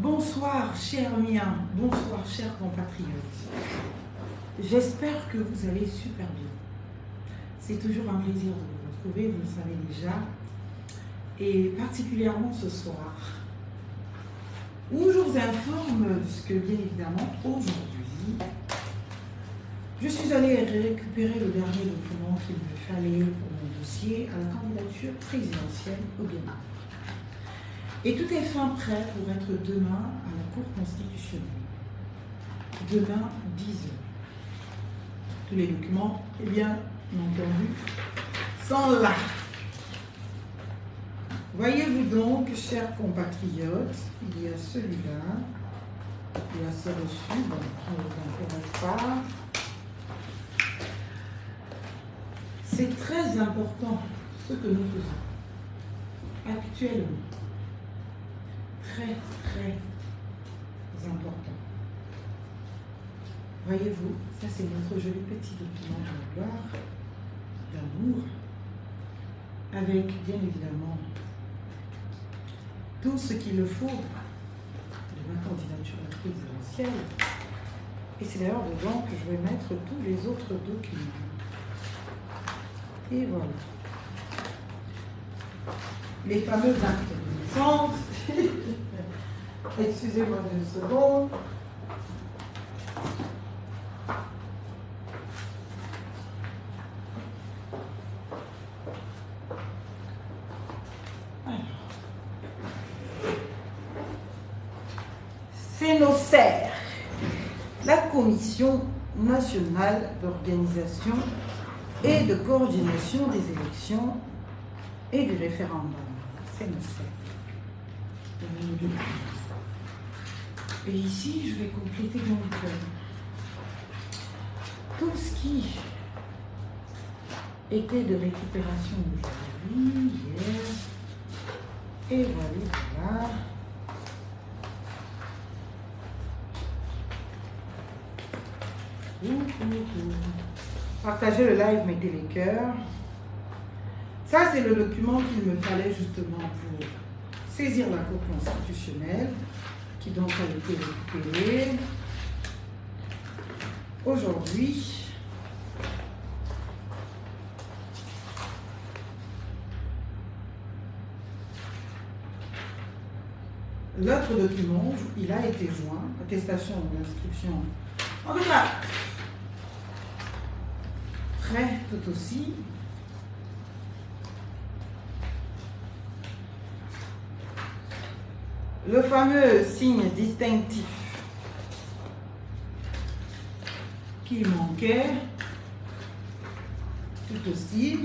Bonsoir chers miens, bonsoir chers compatriotes. J'espère que vous allez super bien. C'est toujours un plaisir de vous retrouver, vous le savez déjà. Et particulièrement ce soir, où je vous informe que bien évidemment aujourd'hui, je suis allée récupérer le dernier document qu'il me fallait pour mon dossier à la candidature présidentielle au Ghana. Et tout est fin prêt pour être demain à la Cour constitutionnelle. Demain, 10 h. Tous les documents, eh bien entendu, sont là. Voyez-vous donc, chers compatriotes, il y a celui-là, il y a ce reçu, bon, on ne vous intéresse pas. C'est très important ce que nous faisons actuellement. Très, très important. Voyez-vous, ça c'est notre joli petit document de gloire, d'amour, avec bien évidemment tout ce qu'il le faut de ma candidature à la présidentielle. Et c'est d'ailleurs dedans que je vais mettre tous les autres documents. Et voilà. Les fameux actes de naissance. Excusez-moi une seconde. CNOCER, la Commission nationale d'organisation et de coordination des élections et du référendum. CNOCER. Et ici, je vais compléter donc tout ce qui était de récupération aujourd'hui, hier, et voilà. Partagez le live, mettez les cœurs. Ça, c'est le document qu'il me fallait justement pour saisir la Cour constitutionnelle, qui donc a été récupérée. Aujourd'hui, l'autre document, il a été joint, attestation d'inscription. En tout cas, prêt tout aussi. Le fameux signe distinctif qui manquait, tout aussi.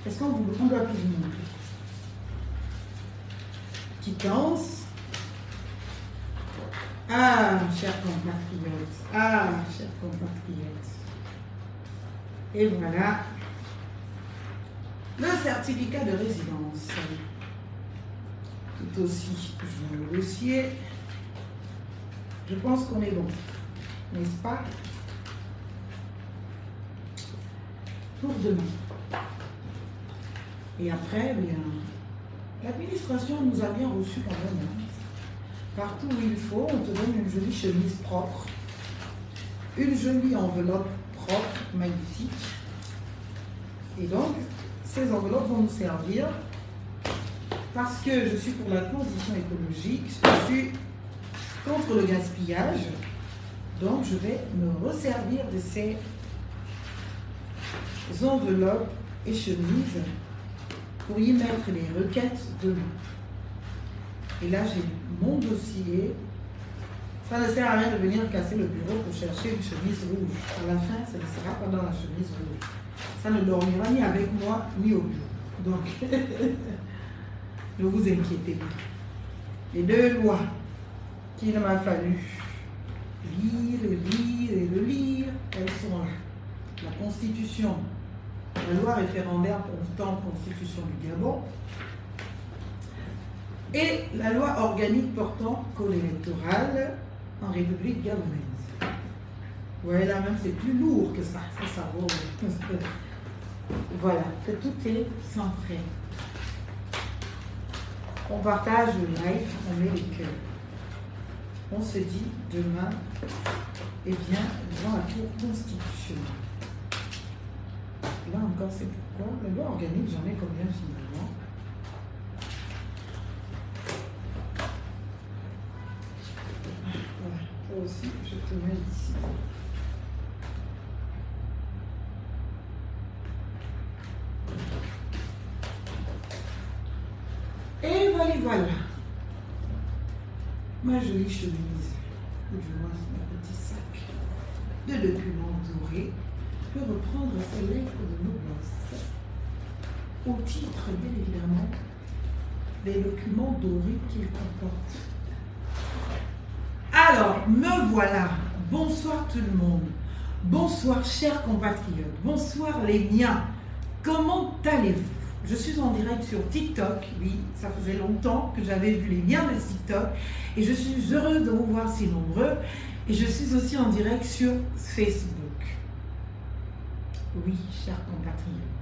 Est-ce qu'on doit plus vous montrer? Quittance. Ah, chers compatriotes. Ah, chers compatriotes. Et voilà. Le certificat de résidence. Tout aussi, je viens le dossier. Je pense qu'on est bon, n'est-ce pas? Pour demain. Et après, bien, l'administration nous a bien reçus quand même. Partout où il faut, on te donne une jolie chemise propre, une jolie enveloppe propre, magnifique. Et donc, ces enveloppes vont nous servir parce que je suis pour la transition écologique, je suis contre le gaspillage, donc je vais me resservir de ces enveloppes et chemises pour y mettre les requêtes demain. Et là, j'ai mon dossier. Ça ne sert à rien de venir casser le bureau pour chercher une chemise rouge. À la fin, ça ne sera pas dans la chemise rouge. Ça ne dormira ni avec moi, ni au bureau. Donc, ne vous inquiétez pas. Les deux lois qu'il m'a fallu lire, lire et relire, elles sont là. La Constitution, la loi référendaire portant Constitution du Gabon et la loi organique portant code électoral en République gabonaise. Vous voyez là même, c'est plus lourd que ça. Ça vaut. Voilà, que tout est centré. On partage le live, on met les cœurs. On se dit demain, eh bien, devant la Cour constitutionnelle. Là encore, c'est pourquoi la loi organique, j'en ai combien finalement? Voilà, toi aussi, je te mets ici. Et voilà. Ma jolie chemise, ou du moins mon petit sac de documents dorés peut reprendre ses lettres de noblesse. Au titre, bien évidemment, des documents dorés qu'il comporte. Alors, me voilà. Bonsoir tout le monde. Bonsoir chers compatriotes. Bonsoir les miens. Comment allez-vous? Je suis en direct sur TikTok, oui, ça faisait longtemps que j'avais vu les liens de TikTok et je suis heureuse de vous voir si nombreux. Et je suis aussi en direct sur Facebook. Oui, chers compatriotes.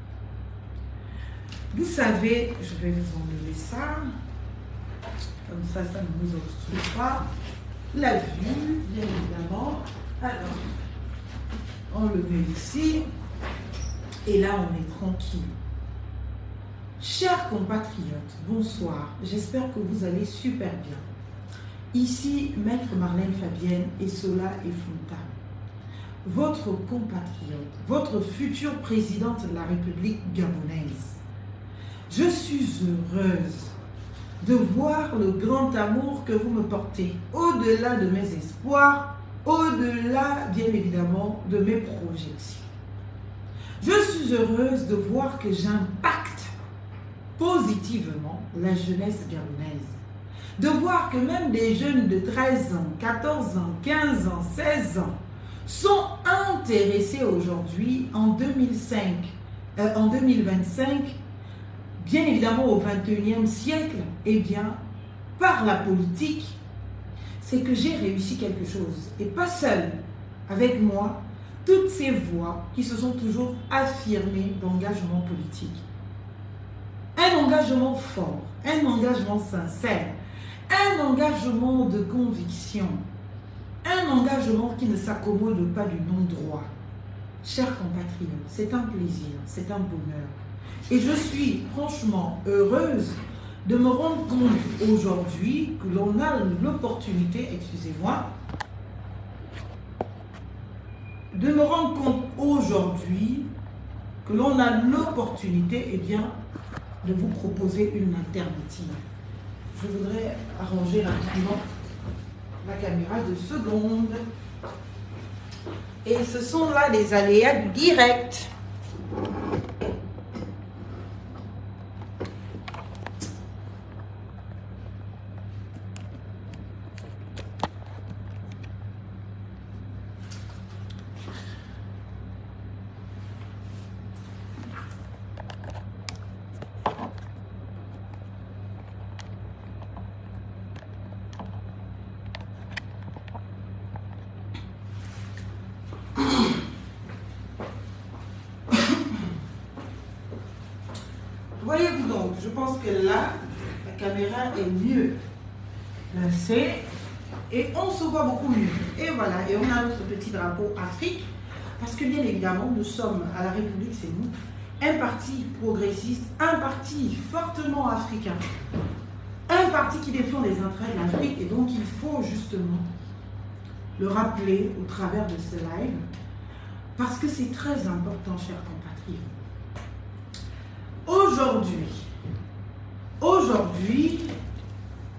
Vous savez, je vais vous enlever ça, comme ça ne vous obstrue pas la vue, bien évidemment. Alors, on le met ici et là on est tranquille. Chers compatriotes, bonsoir, j'espère que vous allez super bien. Ici, Maître Marlène Fabienne et Sola et Fontaine, votre compatriote, votre future présidente de la République gabonaise. Je suis heureuse de voir le grand amour que vous me portez, au-delà de mes espoirs, au-delà, bien évidemment, de mes projections. Je suis heureuse de voir que j'impacte positivement la jeunesse gabonaise. De voir que même des jeunes de 13 ans, 14 ans, 15 ans, 16 ans sont intéressés aujourd'hui en 2025, bien évidemment au 21e siècle, eh bien, par la politique, c'est que j'ai réussi quelque chose. Et pas seul, avec moi, toutes ces voix qui se sont toujours affirmées d'engagement politique. Un engagement fort, un engagement sincère, un engagement de conviction, un engagement qui ne s'accommode pas du non-droit. Chers compatriotes, c'est un plaisir, c'est un bonheur. Et je suis franchement heureuse de me rendre compte aujourd'hui que l'on a l'opportunité, excusez-moi, de me rendre compte aujourd'hui que l'on a l'opportunité, eh bien, de vous proposer une alternative. Je voudrais arranger rapidement la caméra de seconde. Et ce sont là les aléas du direct. Voyez-vous donc, je pense que là, la caméra est mieux placée et on se voit beaucoup mieux. Et voilà, et on a notre petit drapeau Afrique, parce que bien évidemment, nous sommes à la République, c'est nous, un parti progressiste, un parti fortement africain, un parti qui défend les intérêts de l'Afrique, et donc il faut justement le rappeler au travers de ce live, parce que c'est très important, chers compatriotes. Aujourd'hui,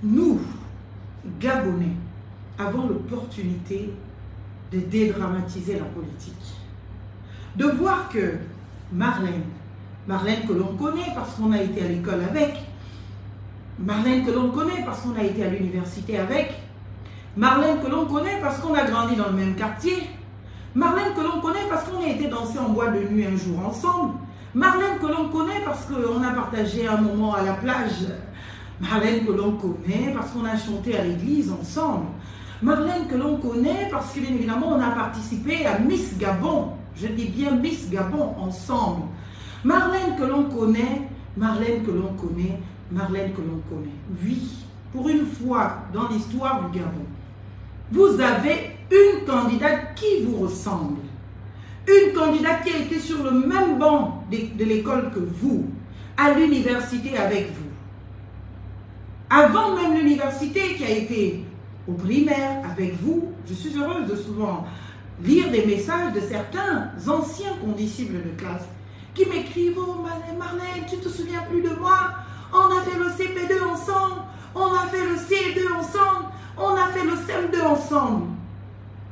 nous, Gabonais, avons l'opportunité de dédramatiser la politique. De voir que Marlène que l'on connaît parce qu'on a été à l'école avec, Marlène que l'on connaît parce qu'on a été à l'université avec, Marlène que l'on connaît parce qu'on a grandi dans le même quartier, Marlène que l'on connaît parce qu'on a été danser en boîte de nuit un jour ensemble, Marlène que l'on connaît parce qu'on a partagé un moment à la plage, Marlène que l'on connaît parce qu'on a chanté à l'église ensemble, Marlène que l'on connaît parce que bien évidemment on a participé à Miss Gabon, je dis bien Miss Gabon ensemble, Marlène que l'on connaît Marlène que l'on connaît. Oui, pour une fois dans l'histoire du Gabon, vous avez une candidate qui vous ressemble. Une candidate qui a été sur le même banc de l'école que vous, à l'université avec vous. Avant même l'université, qui a été au primaire avec vous, je suis heureuse de souvent lire des messages de certains anciens condisciples de classe qui m'écrivent « Oh Marlène, tu te souviens plus de moi? On a fait le CP2 ensemble, on a fait le CE2 ensemble, on a fait le CM2 ensemble. »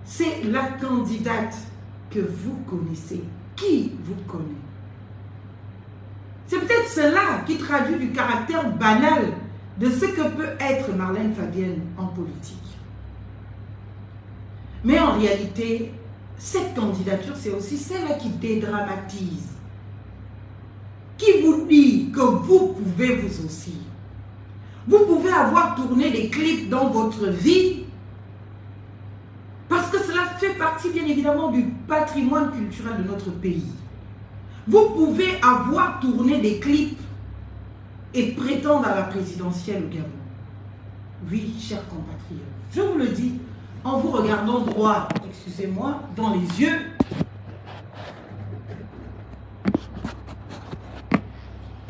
C'est la candidate que vous connaissez, qui vous connaît. C'est peut-être cela qui traduit du caractère banal de ce que peut être Marlène Fabienne en politique. Mais en réalité, cette candidature, c'est aussi celle qui dédramatise, qui vous dit que vous pouvez vous aussi. Vous pouvez avoir tourné des clips dans votre vie, parce que cela fait partie bien évidemment du patrimoine culturel de notre pays. Vous pouvez avoir tourné des clips et prétendre à la présidentielle au Gabon. Oui, chers compatriotes, je vous le dis en vous regardant droit, excusez-moi, dans les yeux.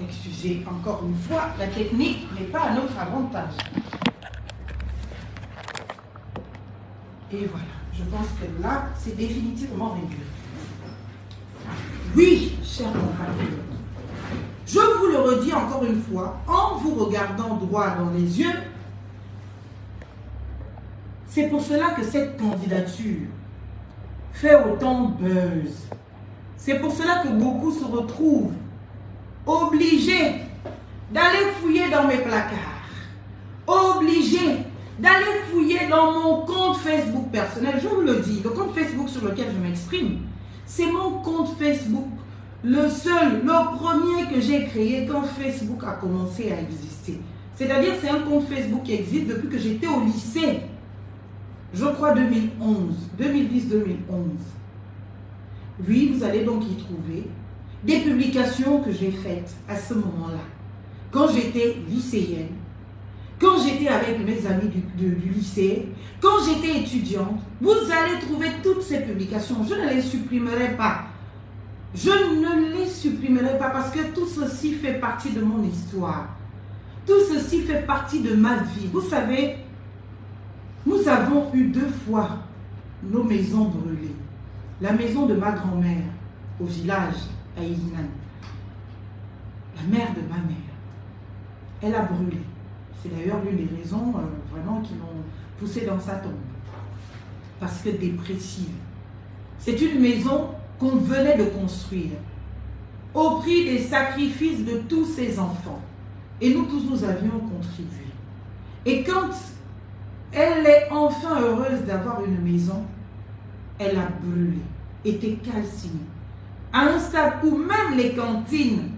Excusez encore une fois, la technique n'est pas à notre avantage. Et voilà, je pense que là, c'est définitivement réglé. Oui, chers compatriotes, je vous le redis encore une fois, en vous regardant droit dans les yeux, c'est pour cela que cette candidature fait autant buzz. C'est pour cela que beaucoup se retrouvent obligés d'aller fouiller dans mes placards, obligés d'aller fouiller dans mon compte Facebook personnel. Je vous le dis, le compte Facebook sur lequel je m'exprime, c'est mon compte Facebook, le seul, le premier que j'ai créé quand Facebook a commencé à exister. C'est-à-dire c'est un compte Facebook qui existe depuis que j'étais au lycée. Je crois 2011, 2010-2011. Oui, vous allez donc y trouver des publications que j'ai faites à ce moment-là, quand j'étais lycéenne, quand j'étais avec mes amis du lycée, quand j'étais étudiante. Vous allez trouver toutes ces publications. Je ne les supprimerai pas. Je ne les supprimerai pas parce que tout ceci fait partie de mon histoire. Tout ceci fait partie de ma vie. Vous savez, nous avons eu 2 fois nos maisons brûlées. La maison de ma grand-mère au village à Ilinan. La mère de ma mère. Elle a brûlé. C'est d'ailleurs l'une des raisons vraiment qui l'ont poussée dans sa tombe. Parce que dépressive. C'est une maison qu'on venait de construire au prix des sacrifices de tous ses enfants. Et nous tous, nous avions contribué. Et quand elle est enfin heureuse d'avoir une maison, elle a brûlé, était calcinée. À un stade où même les cantines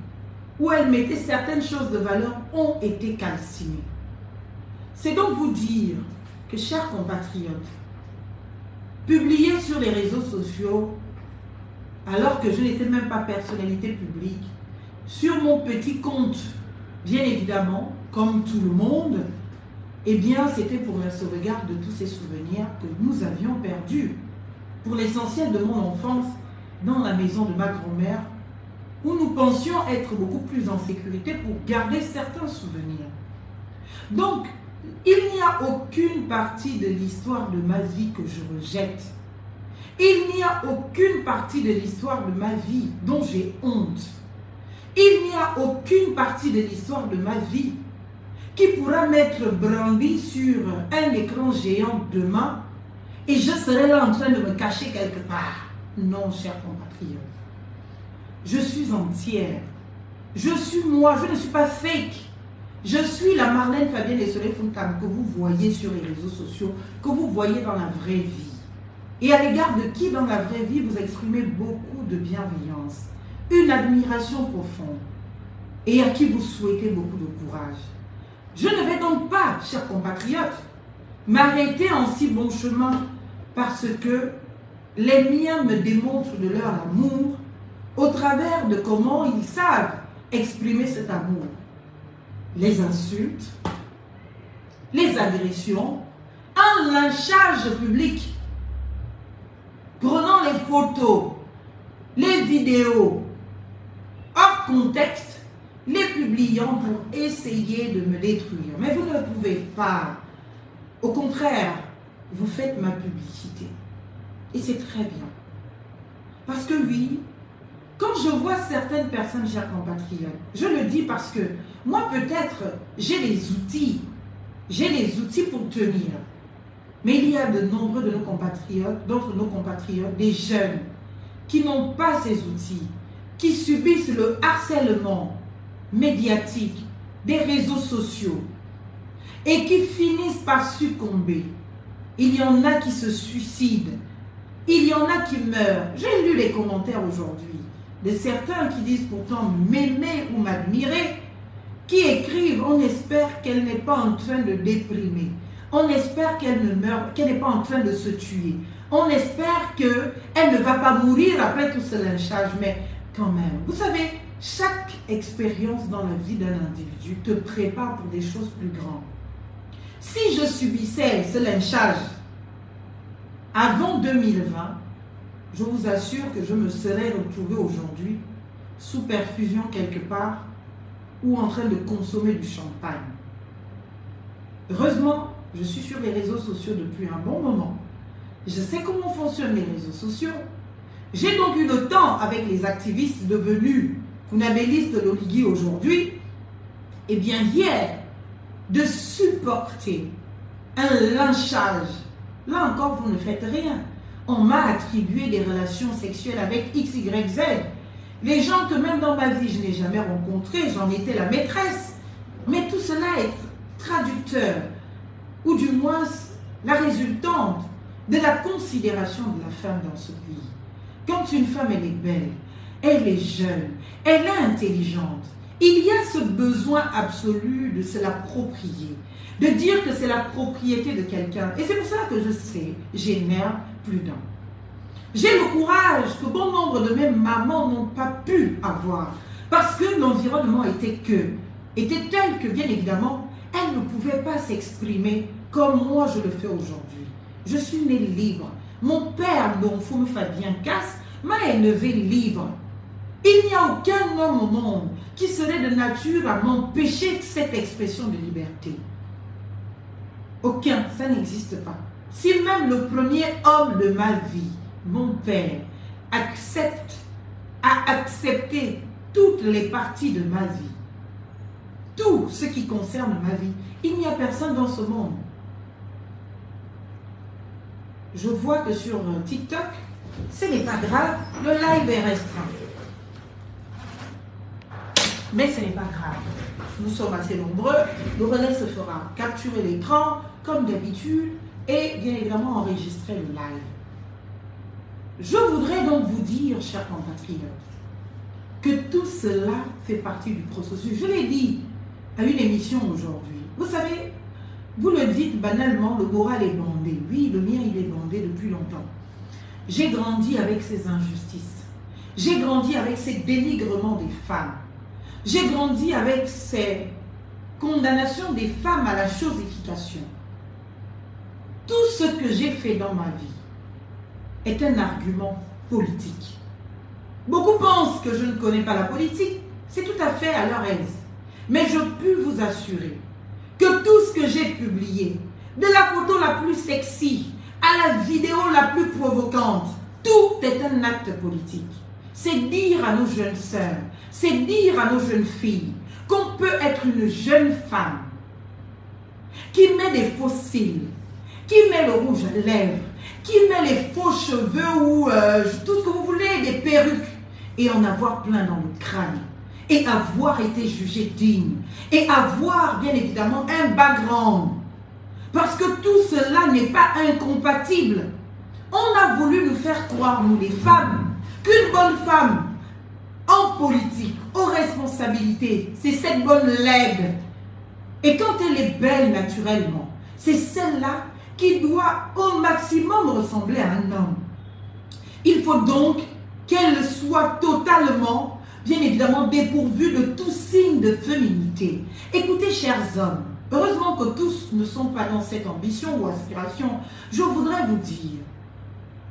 où elle mettait certaines choses de valeur ont été calcinées. C'est donc vous dire que, chers compatriotes, publier sur les réseaux sociaux, alors que je n'étais même pas personnalité publique, sur mon petit compte, bien évidemment, comme tout le monde, eh bien, c'était pour la sauvegarde de tous ces souvenirs que nous avions perdus. Pour l'essentiel de mon enfance, dans la maison de ma grand-mère, où nous pensions être beaucoup plus en sécurité pour garder certains souvenirs. Donc, il n'y a aucune partie de l'histoire de ma vie que je rejette. Il n'y a aucune partie de l'histoire de ma vie dont j'ai honte. Il n'y a aucune partie de l'histoire de ma vie qui pourra m'être brandie sur un écran géant demain et je serai là en train de me cacher quelque part. Non, chers compatriotes. Je suis entière. Je suis moi, je ne suis pas fake. Je suis la Marlène Fabienne et Soleil Fontaine que vous voyez sur les réseaux sociaux, que vous voyez dans la vraie vie. Et à l'égard de qui dans la vraie vie vous exprimez beaucoup de bienveillance, une admiration profonde et à qui vous souhaitez beaucoup de courage. Je ne vais donc pas, chers compatriotes, m'arrêter en si bon chemin parce que les miens me démontrent de leur amour au travers de comment ils savent exprimer cet amour. les insultes, les agressions, un lynchage public. Prenant les photos, les vidéos hors contexte, les publiant pour essayer de me détruire. Mais vous ne pouvez pas. Au contraire, vous faites ma publicité. Et c'est très bien. Parce que oui, quand je vois certaines personnes, chers compatriotes, je le dis parce que moi peut-être j'ai les outils. J'ai les outils pour tenir. Mais il y a de nombreux de nos compatriotes, d'autres de nos compatriotes, des jeunes qui n'ont pas ces outils, qui subissent le harcèlement médiatique des réseaux sociaux et qui finissent par succomber. Il y en a qui se suicident, il y en a qui meurent. J'ai lu les commentaires aujourd'hui de certains qui disent pourtant m'aimer ou m'admirer, qui écrivent « On espère qu'elle n'est pas en train de déprimer. On espère qu'elle ne meurt, qu'elle n'est pas en train de se tuer. On espère qu'elle ne va pas mourir après tout ce lynchage. » Mais quand même, vous savez, chaque expérience dans la vie d'un individu te prépare pour des choses plus grandes. Si je subissais ce lynchage avant 2020, je vous assure que je me serais retrouvée aujourd'hui sous perfusion quelque part ou en train de consommer du champagne. Heureusement, je suis sur les réseaux sociaux depuis un bon moment. Je sais comment fonctionnent les réseaux sociaux. J'ai donc eu le temps avec les activistes devenus funambélistes de l'Oligui aujourd'hui, et bien hier, de supporter un lynchage. Là encore, vous ne faites rien. On m'a attribué des relations sexuelles avec X, Y, Z. Les gens que même dans ma vie, je n'ai jamais rencontrés, j'en étais la maîtresse. Mais tout cela est traducteur, ou du moins la résultante de la considération de la femme dans ce pays. Quand une femme, elle est belle, elle est jeune, elle est intelligente, il y a ce besoin absolu de se l'approprier, de dire que c'est la propriété de quelqu'un. Et c'est pour ça que je sais, j'énerve plus d'un. J'ai le courage que bon nombre de mes mamans n'ont pas pu avoir, parce que l'environnement était tel que, bien évidemment, elles ne pouvaient pas s'exprimer comme moi je le fais aujourd'hui. Je suis née libre. Mon père, dont Foum Fabien Casse, m'a élevée libre. Il n'y a aucun homme au monde qui serait de nature à m'empêcher cette expression de liberté. Aucun, ça n'existe pas. Si même le premier homme de ma vie, mon père, a accepté toutes les parties de ma vie, tout ce qui concerne ma vie, il n'y a personne dans ce monde. Je vois que sur TikTok, ce n'est pas grave, le live est restreint. Mais ce n'est pas grave. Nous sommes assez nombreux, le relais se fera capturer l'écran, comme d'habitude, et bien évidemment enregistrer le live. Je voudrais donc vous dire, chers compatriotes, que tout cela fait partie du processus. Je l'ai dit à une émission aujourd'hui. Vous savez, vous le dites banalement, le moral est bandé. Oui, le mien, il est bandé depuis longtemps. J'ai grandi avec ces injustices. J'ai grandi avec ces dénigrements des femmes. J'ai grandi avec ces condamnations des femmes à la chosification. Tout ce que j'ai fait dans ma vie est un argument politique. Beaucoup pensent que je ne connais pas la politique. C'est tout à fait à leur aise. Mais je peux vous assurer que tout ce que j'ai publié, de la photo la plus sexy à la vidéo la plus provocante, tout est un acte politique. C'est dire à nos jeunes sœurs, c'est dire à nos jeunes filles qu'on peut être une jeune femme qui met des faux cils, qui met le rouge à lèvres, qui met les faux cheveux ou tout ce que vous voulez, des perruques, et en avoir plein dans le crâne, et avoir été jugée digne, et avoir bien évidemment un background. Parce que tout cela n'est pas incompatible. On a voulu nous faire croire, nous les femmes, qu'une bonne femme en politique, aux responsabilités, c'est cette bonne laide. Et quand elle est belle naturellement, c'est celle-là qui doit au maximum ressembler à un homme. Il faut donc qu'elle soit totalement bien évidemment dépourvus de tout signe de féminité. Écoutez, chers hommes, heureusement que tous ne sont pas dans cette ambition ou aspiration. Je voudrais vous dire,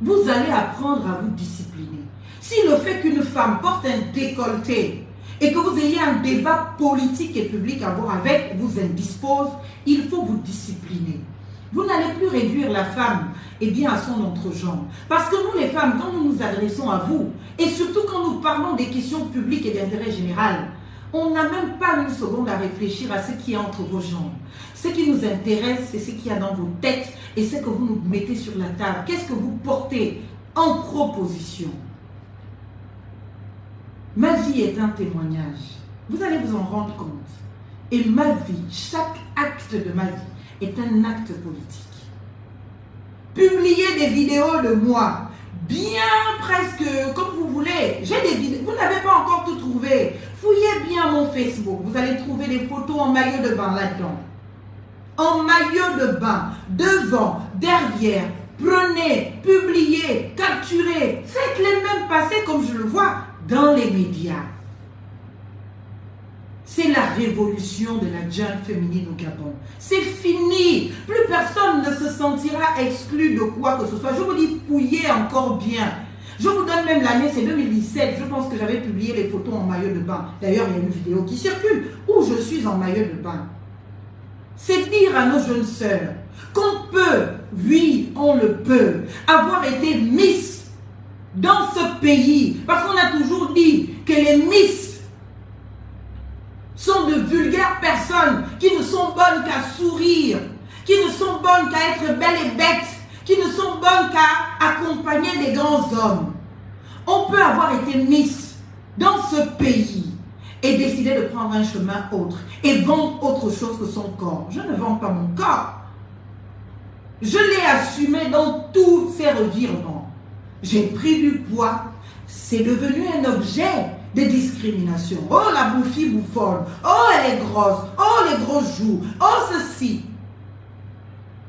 vous allez apprendre à vous discipliner. Si le fait qu'une femme porte un décolleté et que vous ayez un débat politique et public à avoir avec vous indispose, il faut vous discipliner. Vous n'allez plus réduire la femme à son entrejambe. Parce que nous les femmes, quand nous nous adressons à vous, et surtout quand nous parlons des questions publiques et d'intérêt général, on n'a même pas une seconde à réfléchir à ce qui est entre vos jambes. Ce qui nous intéresse, c'est ce qu'il y a dans vos têtes et ce que vous nous mettez sur la table. Qu'est-ce que vous portez en proposition? Ma vie est un témoignage. Vous allez vous en rendre compte. Et ma vie, chaque acte de ma vie est un acte politique. Publiez des vidéos de moi, bien presque comme vous voulez. J'ai des vidéos, vous n'avez pas encore tout trouvé. Fouillez bien mon Facebook, vous allez trouver des photos en maillot de bain là-dedans. En maillot de bain, devant, derrière. Prenez, publiez, capturez, faites-les même passer comme je le vois dans les médias. C'est la révolution de la jungle féminine au Gabon. C'est fini. Plus personne ne se sentira exclu de quoi que ce soit. Je vous dis, fouillez encore bien. Je vous donne même l'année, c'est 2017. Je pense que j'avais publié les photos en maillot de bain. D'ailleurs, il y a une vidéo qui circule où je suis en maillot de bain. C'est dire à nos jeunes sœurs qu'on peut, oui, on le peut, avoir été Miss dans ce pays. Parce qu'on a toujours dit que les Miss sont de vulgaires personnes qui ne sont bonnes qu'à sourire, qui ne sont bonnes qu'à être belles et bêtes, qui ne sont bonnes qu'à accompagner des grands hommes. On peut avoir été Miss dans ce pays et décider de prendre un chemin autre et vendre autre chose que son corps. Je ne vends pas mon corps. Je l'ai assumé dans tous ses revirements. J'ai pris du poids. C'est devenu un objet de discrimination. Oh, la bouffie bouffonne. Oh, elle est grosse. Oh, les grosses joues. Oh, ceci.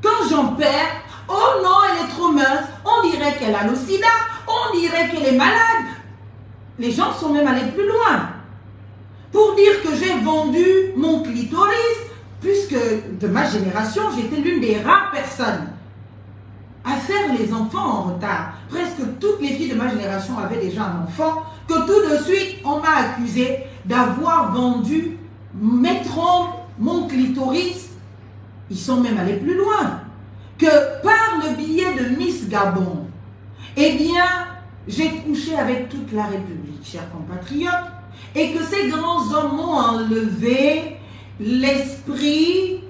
Quand j'en perds, oh non, elle est trop mince. On dirait qu'elle a le sida. On dirait qu'elle est malade. Les gens sont même allés plus loin. Pour dire que j'ai vendu mon clitoris, puisque de ma génération, j'étais l'une des rares personnes à faire les enfants en retard. Presque toutes les filles de ma génération avaient déjà un enfant, que tout de suite, on m'a accusé d'avoir vendu mes trompes, mon clitoris. Ils sont même allés plus loin. Que par le billet de Miss Gabon, eh bien, j'ai couché avec toute la République, chers compatriotes, et que ces grands hommes m'ont enlevé l'esprit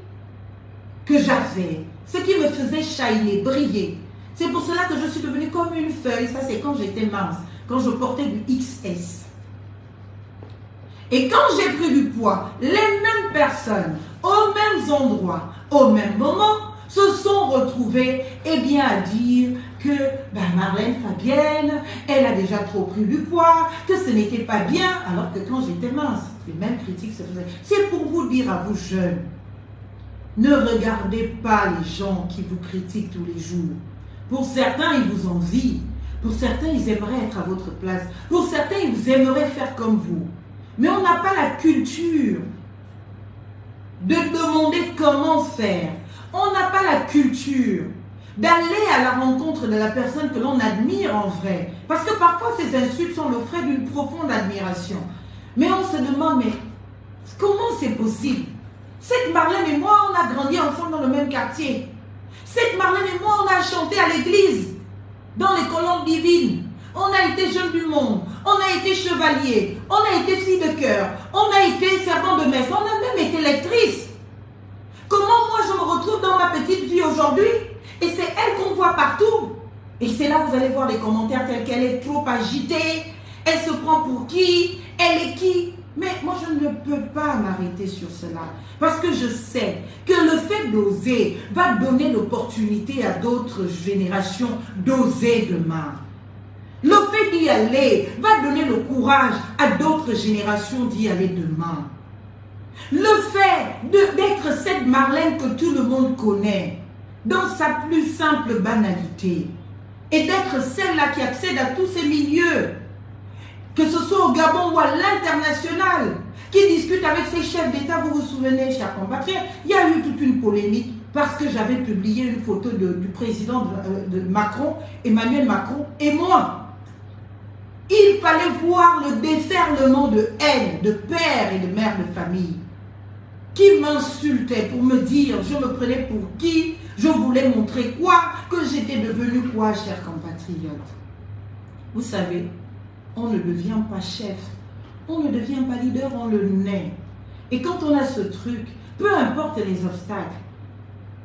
que j'avais. Ce qui me faisait shiner, briller. C'est pour cela que je suis devenue comme une feuille. Ça, c'est quand j'étais mince. Quand je portais du XS. Et quand j'ai pris du poids, les mêmes personnes, aux mêmes endroits, au même moment, se sont retrouvées, eh bien, à dire que Marlène Fabienne, elle a déjà trop pris du poids, que ce n'était pas bien, alors que quand j'étais mince, les mêmes critiques se faisaient. C'est pour vous dire à vous jeunes, ne regardez pas les gens qui vous critiquent tous les jours. Pour certains, ils vous envient. Pour certains, ils aimeraient être à votre place. Pour certains, ils aimeraient faire comme vous. Mais on n'a pas la culture de demander comment faire. On n'a pas la culture d'aller à la rencontre de la personne que l'on admire en vrai. Parce que parfois, ces insultes sont le fruit d'une profonde admiration. Mais on se demande, mais comment c'est possible? Cette Marlène et moi, on a grandi ensemble dans le même quartier. Cette Marlène et moi, on a chanté à l'église, dans les colonnes divines. On a été jeunes du monde, on a été chevalier, on a été fille de cœur, on a été servant de messe, on a même été lectrice. Comment moi je me retrouve dans ma petite vie aujourd'hui? Et c'est elle qu'on voit partout. Et c'est là que vous allez voir des commentaires tels qu'elle est trop agitée, elle se prend pour qui, elle est qui. Mais moi, je ne peux pas m'arrêter sur cela. Parce que je sais que le fait d'oser va donner l'opportunité à d'autres générations d'oser demain. Le fait d'y aller va donner le courage à d'autres générations d'y aller demain. Le fait d'être cette Marlène que tout le monde connaît, dans sa plus simple banalité, et d'être celle-là qui accède à tous ces milieux, que ce soit au Gabon ou à l'international, qui discute avec ses chefs d'État. Vous vous souvenez, chers compatriotes, il y a eu toute une polémique parce que j'avais publié une photo du président de Macron, Emmanuel Macron, et moi. Il fallait voir le déferlement de haine de pères et de mères de famille qui m'insultaient pour me dire, je me prenais pour qui, je voulais montrer quoi, que j'étais devenu quoi, chers compatriotes. Vous savez, on ne devient pas chef, on ne devient pas leader, on le naît. Et quand on a ce truc, peu importe les obstacles,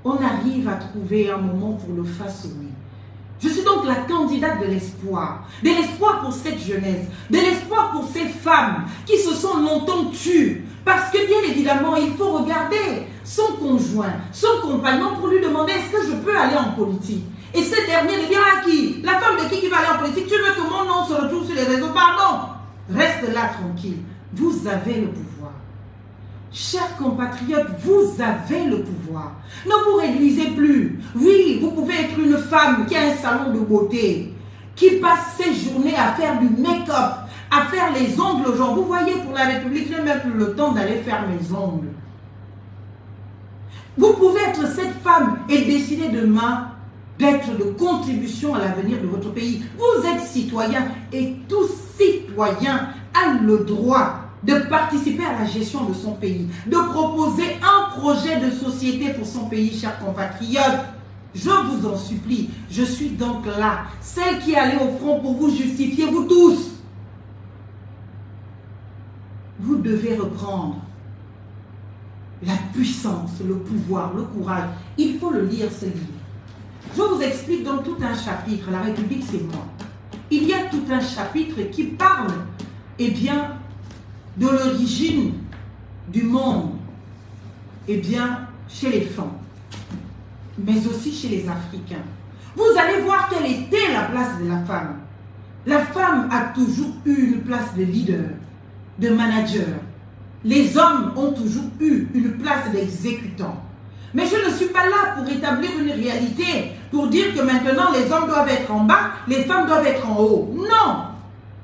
on arrive à trouver un moment pour le façonner. Je suis donc la candidate de l'espoir pour cette jeunesse, de l'espoir pour ces femmes qui se sont longtemps tues. Parce que bien évidemment, il faut regarder son conjoint, son compagnon pour lui demander est-ce que je peux aller en politique. Et ce dernier lui dit à qui? La femme de qui va aller en politique? Tu veux que mon nom se retrouve sur les réseaux? Pardon. Reste là tranquille. Vous avez le pouvoir. Chers compatriotes, vous avez le pouvoir. Ne vous réduisez plus. Oui, vous pouvez être une femme qui a un salon de beauté, qui passe ses journées à faire du make-up, à faire les ongles. Genre, vous voyez, pour la République, je n'ai même plus le temps d'aller faire mes ongles. Vous pouvez être cette femme et décider demain d'être de contribution à l'avenir de votre pays. Vous êtes citoyen et tout citoyen a le droit de participer à la gestion de son pays, de proposer un projet de société pour son pays, chers compatriotes. Je vous en supplie, je suis donc là, celle qui est allée au front pour vous justifier, vous tous. Vous devez reprendre la puissance, le pouvoir, le courage. Il faut le lire, ce livre. Je vous explique dans tout un chapitre, la République c'est moi. Il y a tout un chapitre qui parle, eh bien, de l'origine du monde, eh bien, chez les femmes, mais aussi chez les Africains. Vous allez voir quelle était la place de la femme. La femme a toujours eu une place de leader, de manager. Les hommes ont toujours eu une place d'exécutant. Mais je ne suis pas là pour établir une réalité, pour dire que maintenant les hommes doivent être en bas, les femmes doivent être en haut. Non!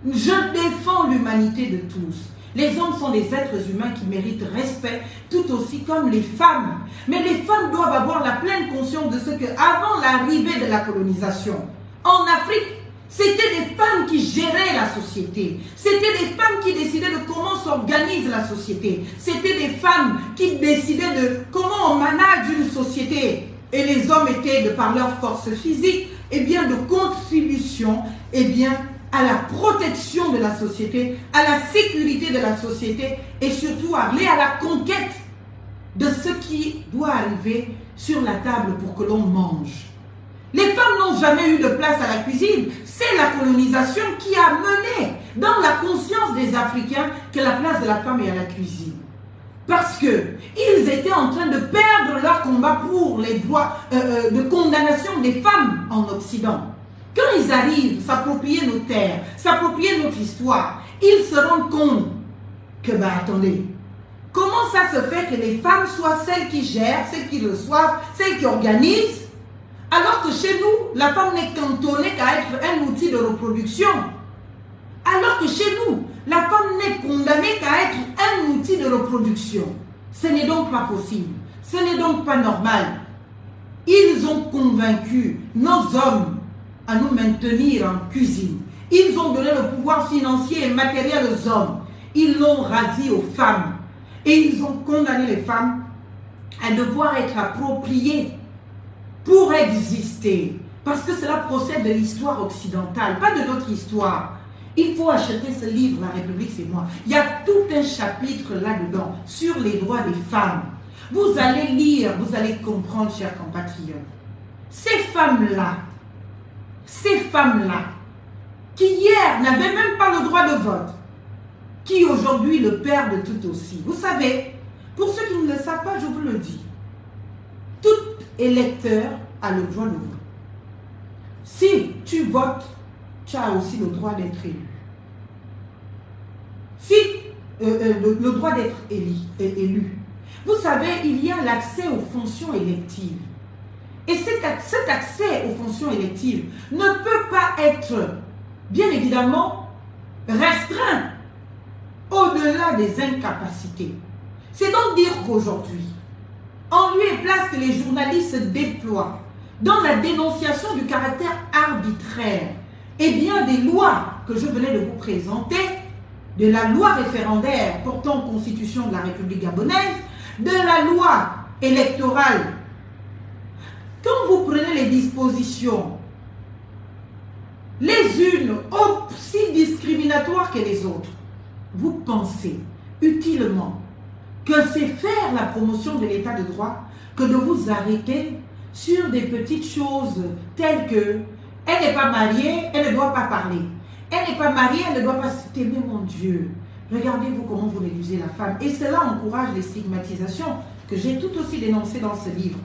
Je défends l'humanité de tous. Les hommes sont des êtres humains qui méritent respect, tout aussi comme les femmes. Mais les femmes doivent avoir la pleine conscience de ce qu'avant l'arrivée de la colonisation, en Afrique, c'était des femmes qui géraient la société. C'était des femmes qui décidaient de comment s'organise la société. C'était des femmes qui décidaient de comment on manage une société. Et les hommes étaient, de par leur force physique, eh bien, de contribution, eh bien, à la protection de la société, à la sécurité de la société et surtout aller à la conquête de ce qui doit arriver sur la table pour que l'on mange. Les femmes n'ont jamais eu de place à la cuisine. C'est la colonisation qui a mené dans la conscience des Africains que la place de la femme est à la cuisine. Parce qu'ils étaient en train de perdre leur combat pour les droits de condamnation des femmes en Occident. Quand ils arrivent, s'approprier nos terres, s'approprier notre histoire, ils se rendent compte que, bah attendez, comment ça se fait que les femmes soient celles qui gèrent, celles qui reçoivent, celles qui organisent, alors que chez nous, la femme n'est cantonnée qu'à être un outil de reproduction. Alors que chez nous, la femme n'est condamnée qu'à être un outil de reproduction. Ce n'est donc pas possible. Ce n'est donc pas normal. Ils ont convaincu nos hommes à nous maintenir en cuisine. Ils ont donné le pouvoir financier et matériel aux hommes. Ils l'ont rasé aux femmes. Et ils ont condamné les femmes à devoir être appropriées pour exister. Parce que cela procède de l'histoire occidentale, pas de notre histoire. Il faut acheter ce livre, La République, c'est moi. Il y a tout un chapitre là-dedans sur les droits des femmes. Vous allez lire, vous allez comprendre, chers compatriotes. Ces femmes-là, qui hier n'avaient même pas le droit de vote, qui aujourd'hui le perdent tout aussi. Vous savez, pour ceux qui ne le savent pas, je vous le dis, tout électeur a le droit de voter. Si tu votes, tu as aussi le droit d'être élu. Si le droit d'être élu. Vous savez, il y a l'accès aux fonctions électives. Et cet accès aux fonctions électives ne peut pas être, bien évidemment, restreint au-delà des incapacités. C'est donc dire qu'aujourd'hui, en lieu et place que les journalistes se déploient dans la dénonciation du caractère arbitraire et bien des lois que je venais de vous présenter, de la loi référendaire portant constitution de la République gabonaise, de la loi électorale, quand vous prenez les dispositions, les unes aussi discriminatoires que les autres, vous pensez utilement que c'est faire la promotion de l'état de droit que de vous arrêter sur des petites choses telles que elle n'est pas mariée, elle ne doit pas parler. Elle n'est pas mariée, elle ne doit pas s'aimer, mon Dieu. Regardez-vous comment vous réduisez la femme. Et cela encourage les stigmatisations que j'ai tout aussi dénoncées dans ce livre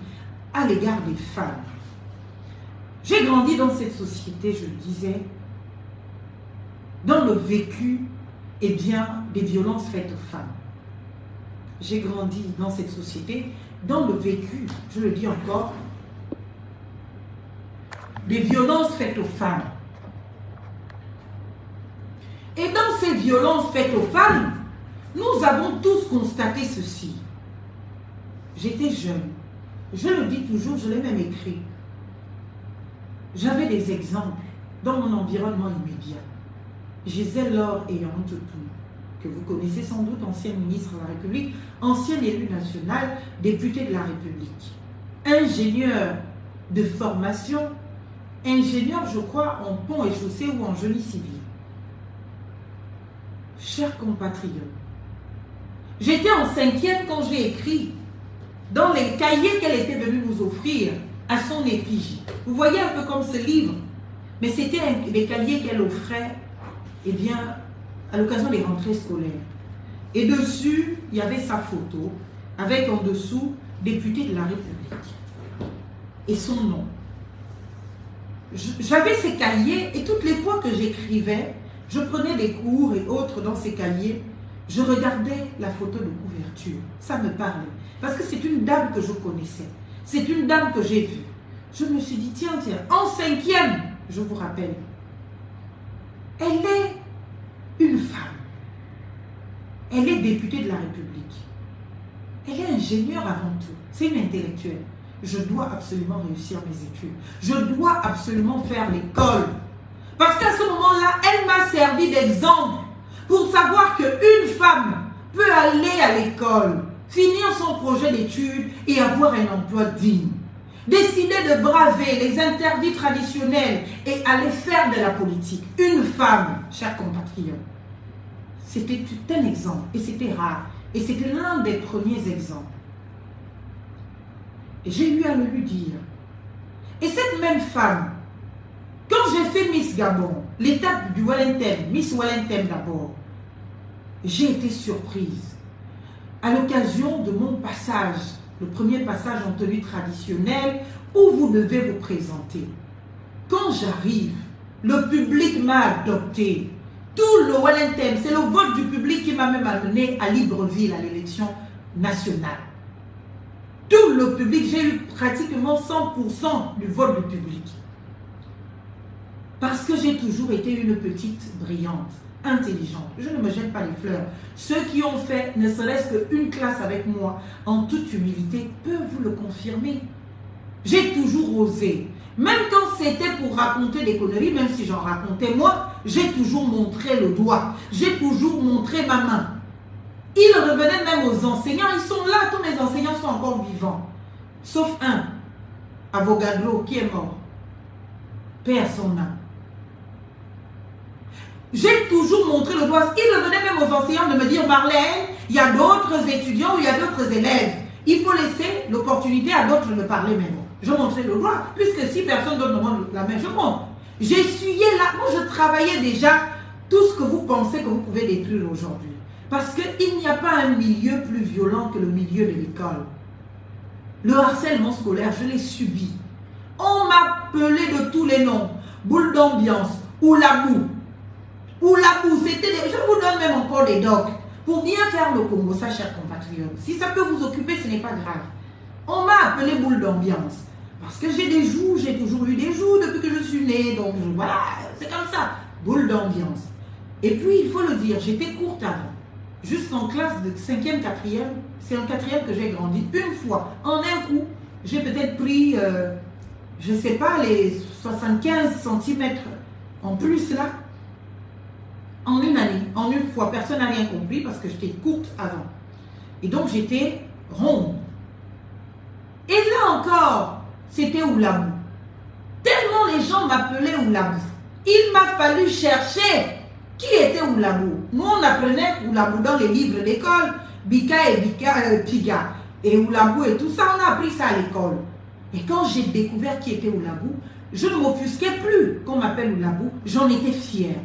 à l'égard des femmes. J'ai grandi dans cette société, je le disais, dans le vécu des violences faites aux femmes. J'ai grandi dans cette société, dans le vécu, je le dis encore, des violences faites aux femmes. Et dans ces violences faites aux femmes, nous avons tous constaté ceci. J'étais jeune. Je le dis toujours, je l'ai même écrit. J'avais des exemples dans mon environnement immédiat. Gisèle Laure et Yantou, que vous connaissez sans doute, ancienne ministre de la République, ancienne élue nationale, députée de la République. Ingénieur de formation, ingénieur, je crois, en pont et chaussée ou en génie civil. Chers compatriotes, j'étais en 5e quand j'ai écrit dans les cahiers qu'elle était venue nous offrir à son effigie. Vous voyez un peu comme ce livre, mais c'était des cahiers qu'elle offrait, eh bien, à l'occasion des rentrées scolaires. Et dessus, il y avait sa photo, avec en dessous, député de la République. Et son nom. J'avais ces cahiers, et toutes les fois que j'écrivais, je prenais des cours et autres dans ces cahiers, je regardais la photo de couverture. Ça me parlait. Parce que c'est une dame que je connaissais. C'est une dame que j'ai vue. Je me suis dit, tiens, en 5e, je vous rappelle, elle est une femme. Elle est députée de la République. Elle est ingénieure avant tout. C'est une intellectuelle. Je dois absolument réussir mes études. Je dois absolument faire l'école. Parce qu'à ce moment-là, elle m'a servi d'exemple pour savoir qu'une femme peut aller à l'école, finir son projet d'études et avoir un emploi digne. Décider de braver les interdits traditionnels et aller faire de la politique. Une femme, chers compatriotes, c'était un exemple et c'était rare. Et c'était l'un des premiers exemples. Et j'ai eu à le lui dire. Et cette même femme, quand j'ai fait Miss Gabon, l'étape du Wellington, Miss Wellington d'abord, j'ai été surprise. À l'occasion de mon passage, le premier passage en tenue traditionnelle, où vous devez vous présenter. Quand j'arrive, le public m'a adopté. Tout le Wellington, c'est le vote du public qui m'a même amené à Libreville, à l'élection nationale. Tout le public, j'ai eu pratiquement 100% du vote du public. Parce que j'ai toujours été une petite brillante, intelligente. Je ne me jette pas les fleurs. Ceux qui ont fait ne serait-ce qu'une classe avec moi, en toute humilité, peuvent vous le confirmer. J'ai toujours osé. Même quand c'était pour raconter des conneries, même si j'en racontais moi, j'ai toujours montré le doigt. J'ai toujours montré ma main. Il revenait même aux enseignants. Ils sont là, tous mes enseignants sont encore vivants. Sauf un, Avogadlo, qui est mort. Paix à son âme. J'ai toujours montré le doigt. Il revenait même aux enseignants de me dire, Marlène, il y a d'autres étudiants ou il y a d'autres élèves. Il faut laisser l'opportunité à d'autres de parler maintenant. Je montrais le doigt, puisque si personne d'autre me demande la main, je montre. J'essuyais là, moi je travaillais déjà tout ce que vous pensez que vous pouvez détruire aujourd'hui. Parce qu'il n'y a pas un milieu plus violent que le milieu de l'école. Le harcèlement scolaire, je l'ai subi. On m'appelait de tous les noms. Boule d'ambiance, Oulabou. Oulabou, c'était des... Je vous donne même encore des docs. Pour bien faire le Congo, ça, chers compatriotes. Si ça peut vous occuper, ce n'est pas grave. On m'a appelé boule d'ambiance. Parce que j'ai des joues, j'ai toujours eu des joues depuis que je suis née. Donc voilà, c'est comme ça. Boule d'ambiance. Et puis, il faut le dire, j'étais courte avant. Jusqu'en classe de 5e, 4e, c'est en 4e que j'ai grandi. Une fois, en un coup, j'ai peut-être pris, je ne sais pas, les 75 cm en plus là, en une année, en une fois. Personne n'a rien compris parce que j'étais courte avant. Et donc, j'étais ronde. Et là encore, c'était Oulabou. Tellement les gens m'appelaient Oulabou. Il m'a fallu chercher qui était Oulabou. Nous, on apprenait Oulabou dans les livres d'école, Bika et Piga, et Oulabou et tout ça, on a appris ça à l'école. Et quand j'ai découvert qui était Oulabou, je ne m'offusquais plus qu'on m'appelle Oulabou, j'en étais fière.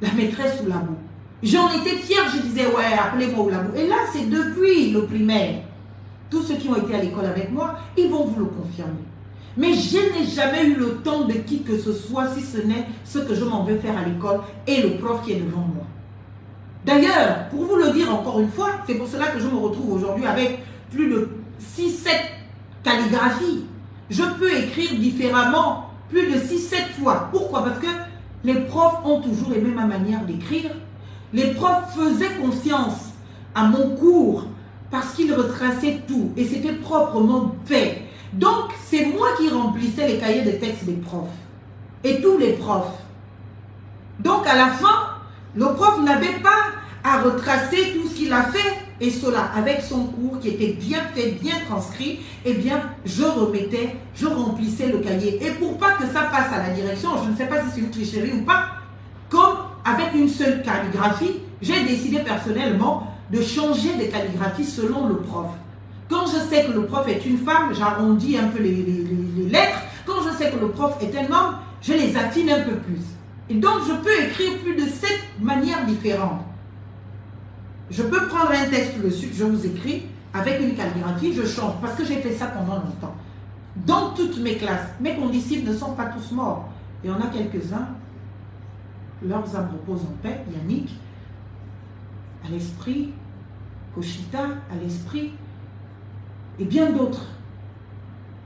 La maîtresse Oulabou. J'en étais fière, je disais, ouais, appelez-moi Oulabou. Et là, c'est depuis le primaire. Tous ceux qui ont été à l'école avec moi, ils vont vous le confirmer. Mais je n'ai jamais eu le temps de qui que ce soit, si ce n'est ce que je m'en vais faire à l'école et le prof qui est devant moi. D'ailleurs, pour vous le dire encore une fois, c'est pour cela que je me retrouve aujourd'hui avec plus de 6-7 calligraphies. Je peux écrire différemment plus de 6-7 fois. Pourquoi? Parce que les profs ont toujours aimé ma manière d'écrire. Les profs faisaient confiance à mon cours parce qu'ils retraçaient tout et c'était proprement fait. Donc, c'est moi qui remplissais les cahiers de texte des profs et tous les profs. Donc, à la fin, le prof n'avait pas à retracer tout ce qu'il a fait et cela avec son cours qui était bien fait, bien transcrit. Eh bien, je remettais, je remplissais le cahier. Et pour pas que ça passe à la direction, je ne sais pas si c'est une tricherie ou pas, comme avec une seule calligraphie, j'ai décidé personnellement de changer de calligraphie selon le prof. Quand je sais que le prof est une femme, j'arrondis un peu les lettres. Quand je sais que le prof est un homme, je les affine un peu plus. Et donc, je peux écrire plus de 7 manières différentes. Je peux prendre un texte dessus, je vous écris, avec une calligraphie, je change. Parce que j'ai fait ça pendant longtemps. Dans toutes mes classes, mes condisciples ne sont pas tous morts. Il y en a quelques-uns, leurs âmes reposent en paix, Yannick, à l'esprit, Koshita, à l'esprit, et bien d'autres.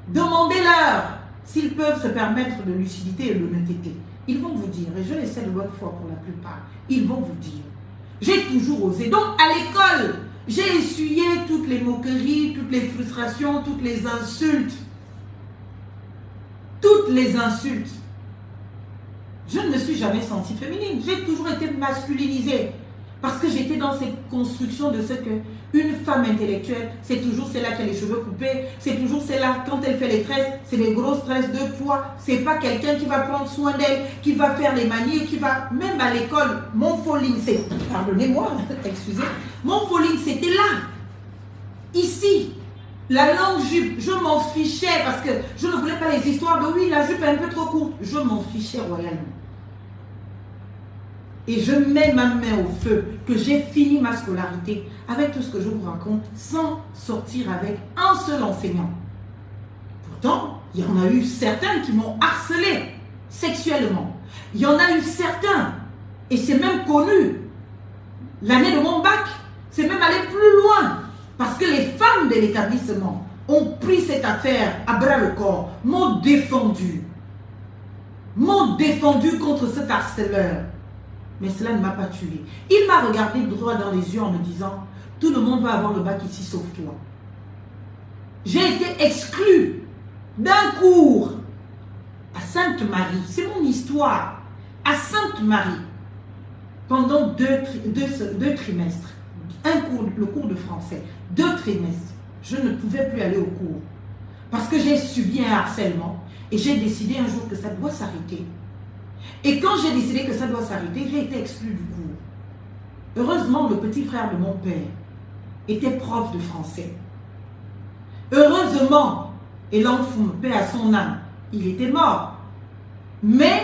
Demandez-leur s'ils peuvent se permettre de lucidité et de l'honnêteté. Ils vont vous dire, et je l'essaie de bonne foi pour la plupart, ils vont vous dire. J'ai toujours osé. Donc, à l'école, j'ai essuyé toutes les moqueries, toutes les frustrations, toutes les insultes. Toutes les insultes. Je ne me suis jamais sentie féminine. J'ai toujours été masculinisée. Parce que j'étais dans cette construction de ce que une femme intellectuelle, c'est toujours celle-là qui a les cheveux coupés, c'est toujours celle-là, quand elle fait les tresses, c'est des grosses tresses 2 fois. C'est pas quelqu'un qui va prendre soin d'elle, qui va faire les manies, qui va, même à l'école, mon falling, c'est, pardonnez-moi, excusez, mon falling, c'était là, ici. La longue jupe, je m'en fichais parce que je ne voulais pas les histoires de oui, la jupe est un peu trop courte. Je m'en fichais royalement. Et je mets ma main au feu que j'ai fini ma scolarité avec tout ce que je vous raconte sans sortir avec un seul enseignant. Pourtant, il y en a eu certains qui m'ont harcelé sexuellement. Il y en a eu certains, et c'est même connu, l'année de mon bac, c'est même allé plus loin. Parce que les femmes de l'établissement ont pris cette affaire à bras le corps, m'ont défendu contre cet harceleur. Mais cela ne m'a pas tué. Il m'a regardé droit dans les yeux en me disant, tout le monde va avoir le bac ici sauf toi. J'ai été exclue d'un cours à Sainte-Marie. C'est mon histoire. À Sainte-Marie, pendant deux trimestres. Le cours de français. 2 trimestres. Je ne pouvais plus aller au cours. Parce que j'ai subi un harcèlement. Et j'ai décidé un jour que ça doit s'arrêter. Et quand j'ai décidé que ça doit s'arrêter, j'ai été exclue du cours. Heureusement, le petit frère de mon père était prof de français. Heureusement, et l'enfant, paix à son âme, il était mort. Mais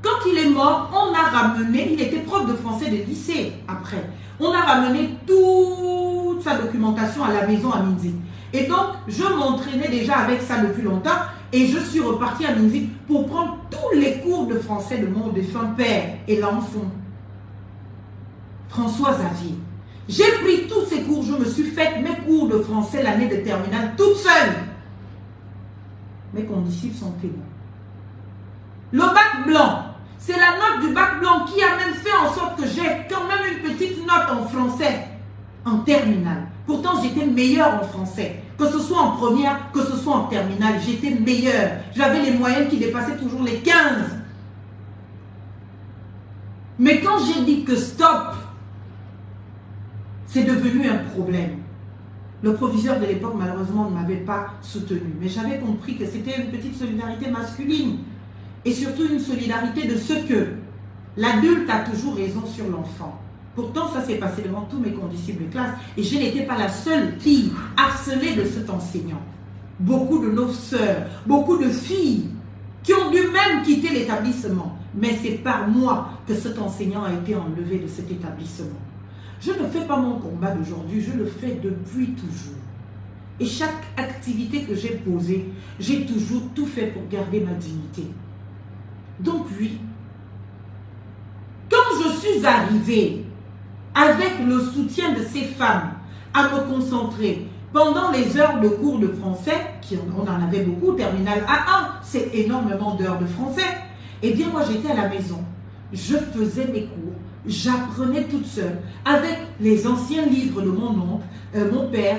quand il est mort, on a ramené, il était prof de français de lycée après. On a ramené toute sa documentation à la maison à Minzi. Et donc, je m'entraînais déjà avec ça depuis longtemps. Et je suis repartie à Minzi pour prendre tous les cours de français de mon défunt père et l'enfant. François Xavier. J'ai pris tous ces cours, je me suis fait mes cours de français l'année de terminale toute seule. Mes condisciples sont témoins. Le bac blanc, c'est la note du bac blanc qui a même fait en sorte que j'ai quand même une petite note en français en terminale. Pourtant, j'étais meilleure en français. Que ce soit en première, que ce soit en terminale, j'étais meilleure. J'avais les moyennes qui dépassaient toujours les 15. Mais quand j'ai dit que stop, c'est devenu un problème. Le proviseur de l'époque, malheureusement, ne m'avait pas soutenu. Mais j'avais compris que c'était une petite solidarité masculine. Et surtout une solidarité de ce que l'adulte a toujours raison sur l'enfant. Pourtant, ça s'est passé devant tous mes condisciples de classe. Et je n'étais pas la seule fille harcelée de cet enseignant. Beaucoup de nos sœurs, beaucoup de filles qui ont dû même quitter l'établissement. Mais c'est par moi que cet enseignant a été enlevé de cet établissement. Je ne fais pas mon combat d'aujourd'hui, je le fais depuis toujours. Et chaque activité que j'ai posée, j'ai toujours tout fait pour garder ma dignité. Donc oui, quand je suis arrivée avec le soutien de ces femmes à me concentrer pendant les heures de cours de français, on en avait beaucoup, terminale A1, c'est énormément d'heures de français, eh bien moi j'étais à la maison, je faisais mes cours, j'apprenais toute seule avec les anciens livres de mon oncle, mon père,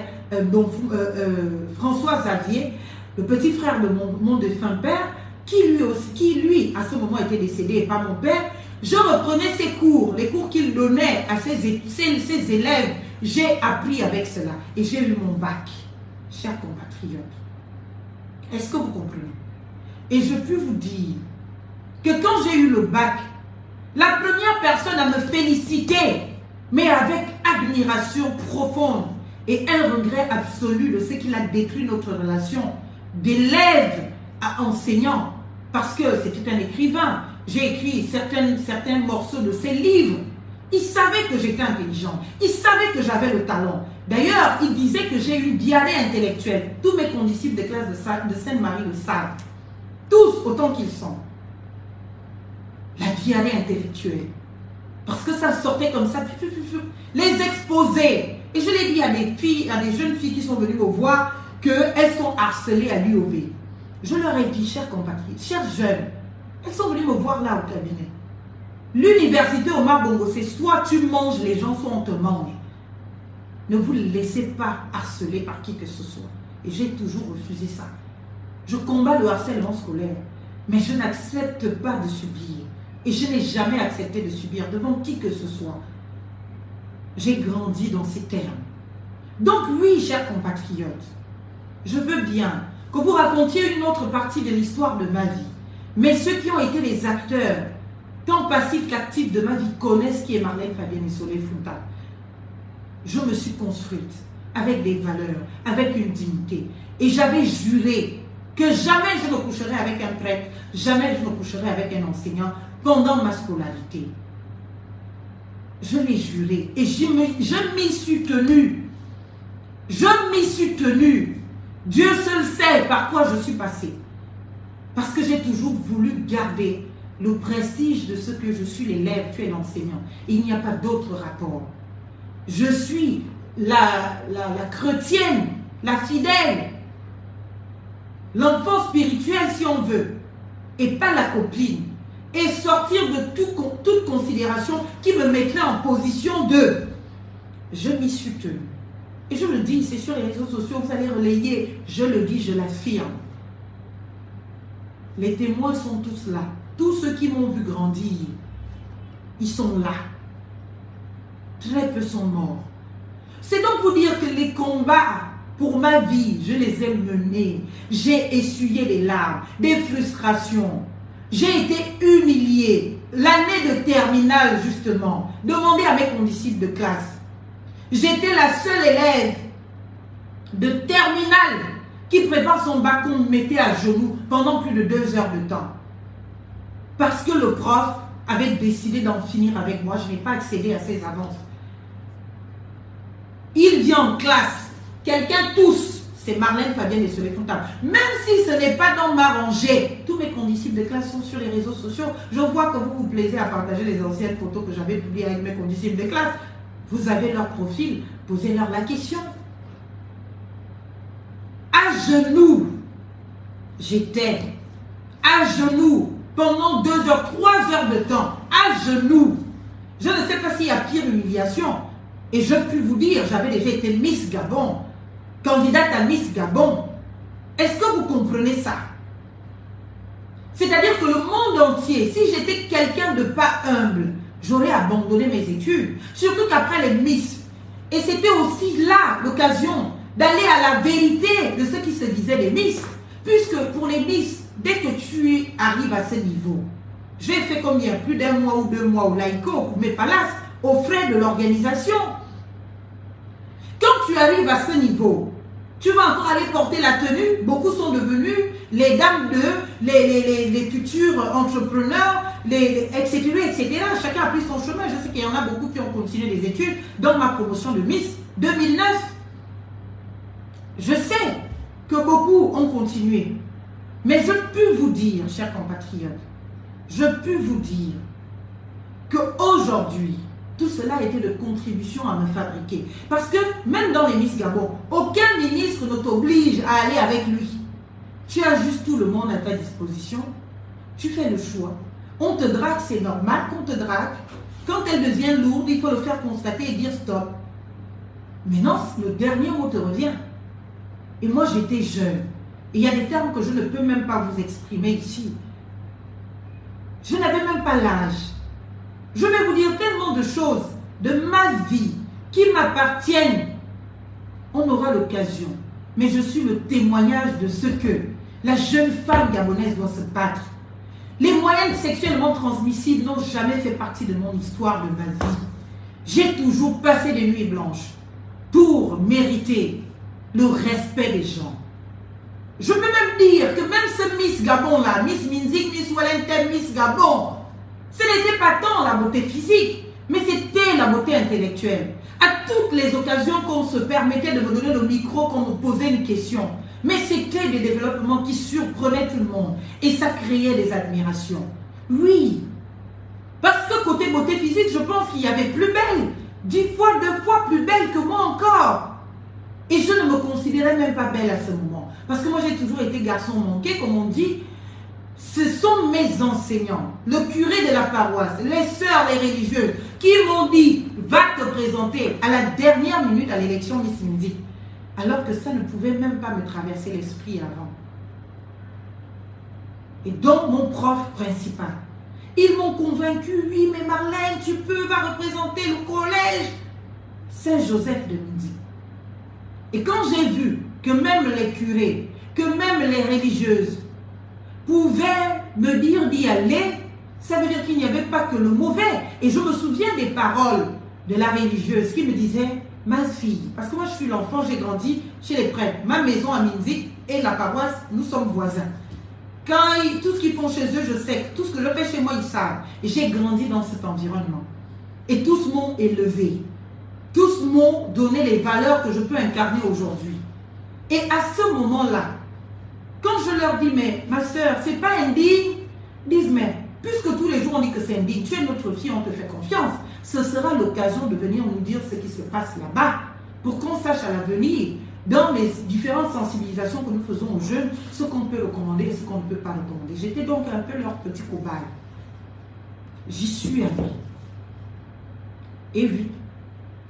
François Xavier, le petit frère de mon défunt père, qui lui, à ce moment était décédé et pas mon père. Je reprenais ses cours, les cours qu'il donnait à ses élèves. J'ai appris avec cela et j'ai eu mon bac. Chers compatriotes, est-ce que vous comprenez? Et je peux vous dire que quand j'ai eu le bac, la première personne à me féliciter, mais avec admiration profonde et un regret absolu de ce qu'il a détruit notre relation d'élève à enseignant, parce que c'était un écrivain. J'ai écrit certains morceaux de ses livres. Il savait que j'étais intelligente. Il savait que j'avais le talent. D'ailleurs, il disait que j'ai une diarrhée intellectuelle. Tous mes condisciples de classe de Sainte-Marie le savent. Tous, autant qu'ils sont. La diarrhée intellectuelle. Parce que ça sortait comme ça. Les exposés. Et je l'ai dit à des filles, à des jeunes filles qui sont venues me voir, qu'elles sont harcelées à l'UOB. Je leur ai dit, chers compatriotes, chers jeunes, elles sont venues me voir là au cabinet. L'université Omar Bongo, c'est soit tu manges les gens, soit on te mange. Ne vous laissez pas harceler par qui que ce soit. Et j'ai toujours refusé ça. Je combats le harcèlement scolaire, mais je n'accepte pas de subir. Et je n'ai jamais accepté de subir devant qui que ce soit. J'ai grandi dans ces termes. Donc oui, chers compatriotes, je veux bien que vous racontiez une autre partie de l'histoire de ma vie. Mais ceux qui ont été les acteurs, tant passifs qu'actifs de ma vie, connaissent qui est Marlène Fabienne et Soleil Fouta. Je me suis construite avec des valeurs, avec une dignité. Et j'avais juré que jamais je ne coucherai avec un prêtre, jamais je ne coucherai avec un enseignant pendant ma scolarité. Je l'ai juré et je m'y suis tenue. Je m'y suis tenue. Dieu seul sait par quoi je suis passée. Parce que j'ai toujours voulu garder le prestige de ce que je suis l'élève, tu es l'enseignant. Il n'y a pas d'autre rapport. Je suis la chrétienne, la fidèle, l'enfant spirituel si on veut, et pas la copine. Et sortir de toute considération qui me mettrait en position de... Je m'y suis tenue. Et je le dis, c'est sur les réseaux sociaux, vous allez relayer, je le dis, je l'affirme. Les témoins sont tous là. Tous ceux qui m'ont vu grandir, ils sont là. Très peu sont morts. C'est donc vous dire que les combats pour ma vie, je les ai menés. J'ai essuyé des larmes, des frustrations. J'ai été humiliée. L'année de terminale, justement, demandez à mes condisciples de classe. J'étais la seule élève de terminale qui prépare son bac, on me mettait à genoux pendant plus de 2 heures de temps. Parce que le prof avait décidé d'en finir avec moi, je n'ai pas accédé à ses avances. Il vient en classe, quelqu'un tousse, c'est Marlène Fabienne et Soleil Fouta. Même si ce n'est pas dans ma rangée, tous mes condisciples de classe sont sur les réseaux sociaux. Je vois que vous vous plaisez à partager les anciennes photos que j'avais publiées avec mes condisciples de classe. Vous avez leur profil, posez-leur la question. À genoux, j'étais à genoux pendant 2 heures, 3 heures de temps, à genoux. Je ne sais pas s'il y a pire humiliation. Et je puis vous dire, j'avais déjà été Miss Gabon, candidate à Miss Gabon. Est-ce que vous comprenez ça? C'est-à-dire que le monde entier, si j'étais quelqu'un de pas humble, j'aurais abandonné mes études. Surtout qu'après les Miss. Et c'était aussi là l'occasion d'aller à la vérité de ce qui se disait des Miss. Puisque pour les Miss, dès que tu arrives à ce niveau, j'ai fait combien? Plus d'1 mois ou 2 mois au Laïco, pour mes palaces, aux frais de l'organisation. Quand tu arrives à ce niveau, tu vas encore aller porter la tenue. Beaucoup sont devenus les dames de, les futurs entrepreneurs, etc., etc. Chacun a pris son chemin. Je sais qu'il y en a beaucoup qui ont continué les études. Dans ma promotion de Miss 2009, je sais que beaucoup ont continué. Mais je peux vous dire, chers compatriotes, je peux vous dire qu'aujourd'hui, tout cela était de contribution à me fabriquer. Parce que même dans les Miss Gabon, aucun ministre ne t'oblige à aller avec lui. Tu as juste tout le monde à ta disposition. Tu fais le choix. On te drague, c'est normal qu'on te drague. Quand elle devient lourde, il faut le faire constater et dire stop. Maintenant, le dernier mot te revient. Et moi, j'étais jeune. Et il y a des termes que je ne peux même pas vous exprimer ici. Je n'avais même pas l'âge. Je vais vous dire tellement de choses de ma vie qui m'appartiennent. On aura l'occasion. Mais je suis le témoignage de ce que la jeune femme gabonaise doit se battre. Les moyens sexuellement transmissibles n'ont jamais fait partie de mon histoire, de ma vie. J'ai toujours passé des nuits blanches pour mériter le respect des gens. Je peux même dire que même ce Miss Gabon là, Miss Minzik, Miss Wellington, Miss Gabon, ce n'était pas tant la beauté physique, mais c'était la beauté intellectuelle. À toutes les occasions qu'on se permettait de me donner le micro, qu'on me posait une question. Mais c'était des développements qui surprenaient tout le monde. Et ça créait des admirations. Oui. Parce que côté beauté physique, je pense qu'il y avait plus belle. 10 fois, 2 fois plus belle que moi encore. Et je ne me considérais même pas belle à ce moment. Parce que moi, j'ai toujours été garçon manqué, comme on dit. Ce sont mes enseignants, le curé de la paroisse, les sœurs, les religieuses, qui m'ont dit, va te présenter à la dernière minute à l'élection Miss Minzik. Alors que ça ne pouvait même pas me traverser l'esprit avant. Et donc, mon prof principal, ils m'ont convaincu, oui, mais Marlène, tu peux, va représenter le collège Saint-Joseph de Minzik. Et quand j'ai vu que même les curés, que même les religieuses pouvaient me dire d'y aller, ça veut dire qu'il n'y avait pas que le mauvais. Et je me souviens des paroles de la religieuse qui me disait, ma fille, parce que moi je suis l'enfant, j'ai grandi chez les prêtres, ma maison à Minzik et la paroisse, nous sommes voisins. Tout ce qu'ils font chez eux, je sais, tout ce que je fais chez moi, ils savent. Et j'ai grandi dans cet environnement. Et tous m'ont élevé. Tous m'ont donné les valeurs que je peux incarner aujourd'hui. Et à ce moment-là, quand je leur dis, mais ma soeur, c'est pas indigne, ils disent, mais puisque tous les jours on dit que c'est indigne, tu es notre fille, on te fait confiance, ce sera l'occasion de venir nous dire ce qui se passe là-bas, pour qu'on sache à l'avenir, dans les différentes sensibilisations que nous faisons aux jeunes, ce qu'on peut recommander et ce qu'on ne peut pas recommander. J'étais donc un peu leur petit cobaye. J'y suis allée. Et oui,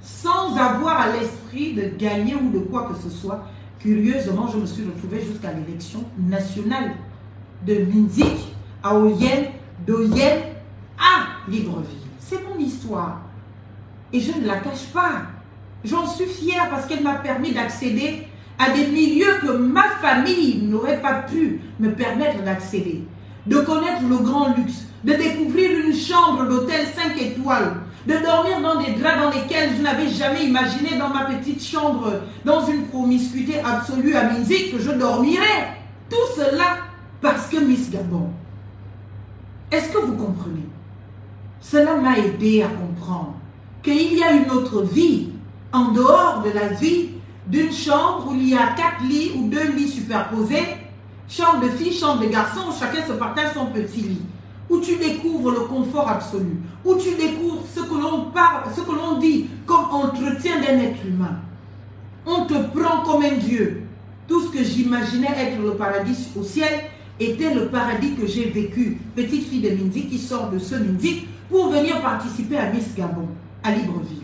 sans avoir à l'esprit de gagner ou de quoi que ce soit, curieusement, je me suis retrouvée jusqu'à l'élection nationale de Minzik, à Oyen, d'Oyen à Libreville. C'est mon histoire. Et je ne la cache pas. J'en suis fière parce qu'elle m'a permis d'accéder à des milieux que ma famille n'aurait pas pu me permettre d'accéder. De connaître le grand luxe, de découvrir une chambre d'hôtel 5 étoiles, de dormir dans des draps dans lesquels je n'avais jamais imaginé dans ma petite chambre, dans une promiscuité absolue à Minzik, que je dormirais. Tout cela parce que Miss Gabon. Est-ce que vous comprenez? Cela m'a aidé à comprendre qu'il y a une autre vie en dehors de la vie d'une chambre où il y a 4 lits ou 2 lits superposés, chambre de filles, chambre de garçons, où chacun se partage son petit lit, où tu découvres le confort absolu, où tu découvres ce que l'on parle, ce que l'on dit comme entretien d'un être humain. On te prend comme un dieu. Tout ce que j'imaginais être le paradis au ciel était le paradis que j'ai vécu, petite fille de Minzik qui sort de ce Minzik pour venir participer à Miss Gabon, à Libreville.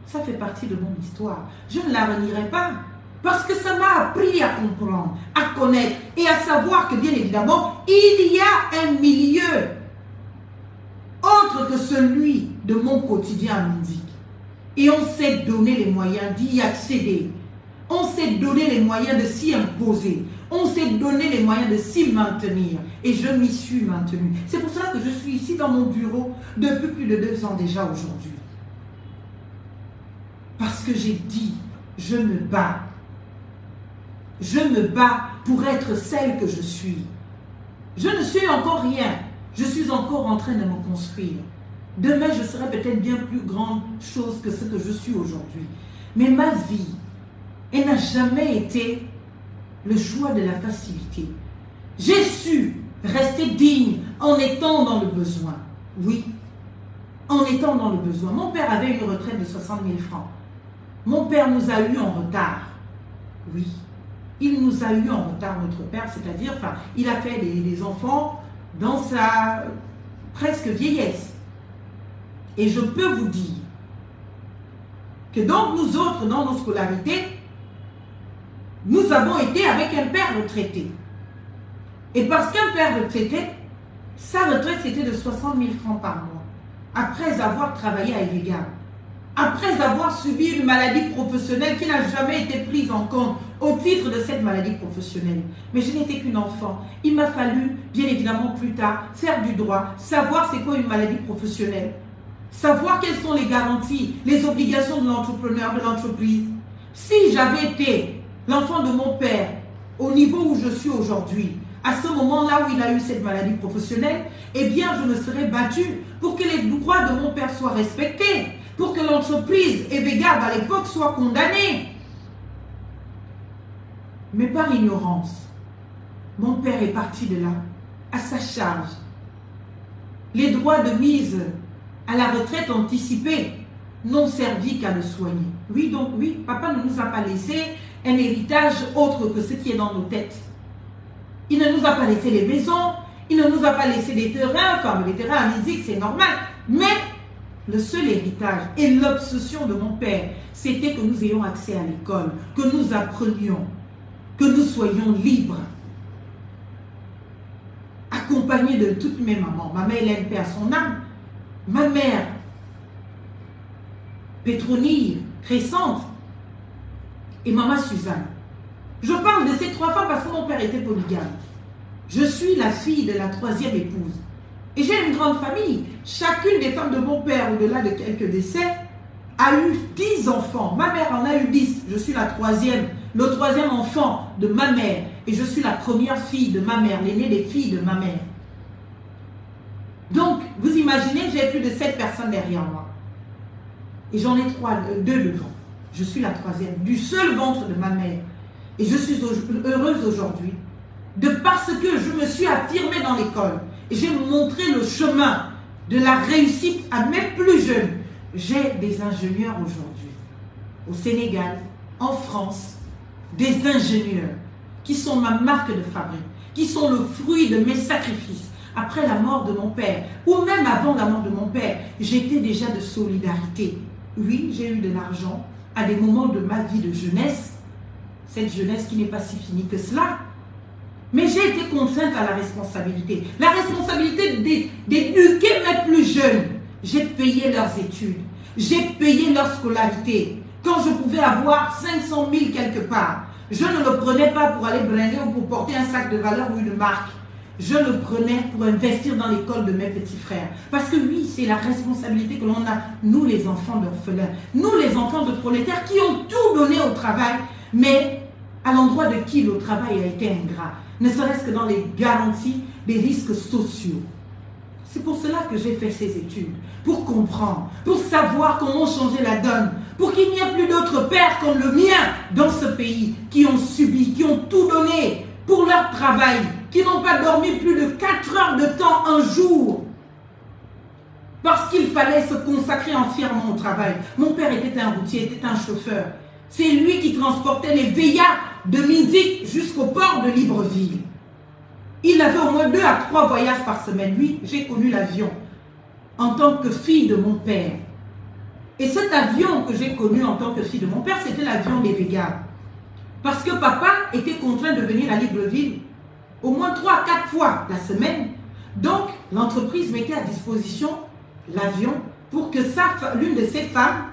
Ça fait partie de mon histoire. Je ne la renierai pas. Parce que ça m'a appris à comprendre, à connaître et à savoir que bien évidemment, il y a un milieu autre que celui de mon quotidien à Minzik. Et on s'est donné les moyens d'y accéder. On s'est donné les moyens de s'y imposer. On s'est donné les moyens de s'y maintenir. Et je m'y suis maintenue. C'est pour cela que je suis ici dans mon bureau depuis plus de 2 ans déjà aujourd'hui. Parce que j'ai dit, je me bats. Je me bats pour être celle que je suis. Je ne suis encore rien. Je suis encore en train de me construire. Demain, je serai peut-être bien plus grande chose que ce que je suis aujourd'hui. Mais ma vie, elle n'a jamais été le choix de la facilité. J'ai su rester digne en étant dans le besoin. Oui, en étant dans le besoin. Mon père avait une retraite de 60 000 francs. Mon père nous a eu en retard. Oui. Il nous a eu en retard, notre père, c'est-à-dire, enfin, il a fait les enfants dans sa presque vieillesse. Et je peux vous dire que donc nous autres, dans nos scolarités, nous avons été avec un père retraité. Et parce qu'un père retraité, sa retraite c'était de 60 000 francs par mois, après avoir travaillé à Evega, après avoir subi une maladie professionnelle qui n'a jamais été prise en compte au titre de cette maladie professionnelle. Mais je n'étais qu'une enfant. Il m'a fallu, bien évidemment plus tard, faire du droit, savoir c'est quoi une maladie professionnelle, savoir quelles sont les garanties, les obligations de l'entrepreneur, de l'entreprise. Si j'avais été l'enfant de mon père au niveau où je suis aujourd'hui, à ce moment-là où il a eu cette maladie professionnelle, eh bien je me serais battue pour que les droits de mon père soient respectés, pour que l'entreprise Evegab à l'époque soit condamnée. Mais par ignorance, mon père est parti de là, à sa charge. Les droits de mise à la retraite anticipée n'ont servi qu'à le soigner. Oui, donc oui, papa ne nous a pas laissé un héritage autre que ce qui est dans nos têtes. Il ne nous a pas laissé les maisons, il ne nous a pas laissé des terrains, enfin les terrains à Minzik, c'est normal. Mais le seul héritage et l'obsession de mon père, c'était que nous ayons accès à l'école, que nous apprenions, que nous soyons libres. Accompagnés de toutes mes mamans. Ma mère Hélène, paix à son âme. Ma mère Pétronille, Crescente. Et maman Suzanne. Je parle de ces 3 femmes parce que mon père était polygame. Je suis la fille de la 3e épouse. Et j'ai une grande famille. Chacune des femmes de mon père, au-delà de quelques décès, a eu 10 enfants. Ma mère en a eu 10. Je suis la 3e, le 3e enfant de ma mère. Et je suis la première fille de ma mère, l'aînée des filles de ma mère. Donc, vous imaginez, j'ai plus de 7 personnes derrière moi. Et j'en ai 2 devant. Je suis la 3e, du seul ventre de ma mère. Et je suis heureuse aujourd'hui, de parce que je me suis affirmée dans l'école. Et j'ai montré le chemin de la réussite à mes plus jeunes. J'ai des ingénieurs aujourd'hui, au Sénégal, en France, des ingénieurs qui sont ma marque de fabrique, qui sont le fruit de mes sacrifices. Après la mort de mon père, ou même avant la mort de mon père, j'étais déjà de solidarité. Oui, j'ai eu de l'argent à des moments de ma vie de jeunesse, cette jeunesse qui n'est pas si finie que cela. Mais j'ai été contrainte à la responsabilité. La responsabilité d'éduquer mes plus jeunes. J'ai payé leurs études. J'ai payé leur scolarité. Quand je pouvais avoir 500 000 quelque part, je ne le prenais pas pour aller bringuer ou pour porter un sac de valeur ou une marque. Je le prenais pour investir dans l'école de mes petits frères. Parce que oui, c'est la responsabilité que l'on a, nous les enfants d'orphelins, nous les enfants de prolétaires qui ont tout donné au travail, mais à l'endroit de qui le travail a été ingrat, ne serait-ce que dans les garanties des risques sociaux. C'est pour cela que j'ai fait ces études, pour comprendre, pour savoir comment changer la donne, pour qu'il n'y ait plus d'autres pères comme le mien dans ce pays, qui ont subi, qui ont tout donné pour leur travail, qui n'ont pas dormi plus de 4 heures de temps un jour, parce qu'il fallait se consacrer entièrement au travail. Mon père était un routier, était un chauffeur. C'est lui qui transportait les veillards de Minzik jusqu'au port de Libreville. Il avait au moins 2 à 3 voyages par semaine. Lui, j'ai connu l'avion en tant que fille de mon père. Et cet avion que j'ai connu en tant que fille de mon père, c'était l'avion des Végas. Parce que papa était contraint de venir à Libreville au moins 3 à 4 fois la semaine. Donc, l'entreprise mettait à disposition l'avion pour que l'une de ses femmes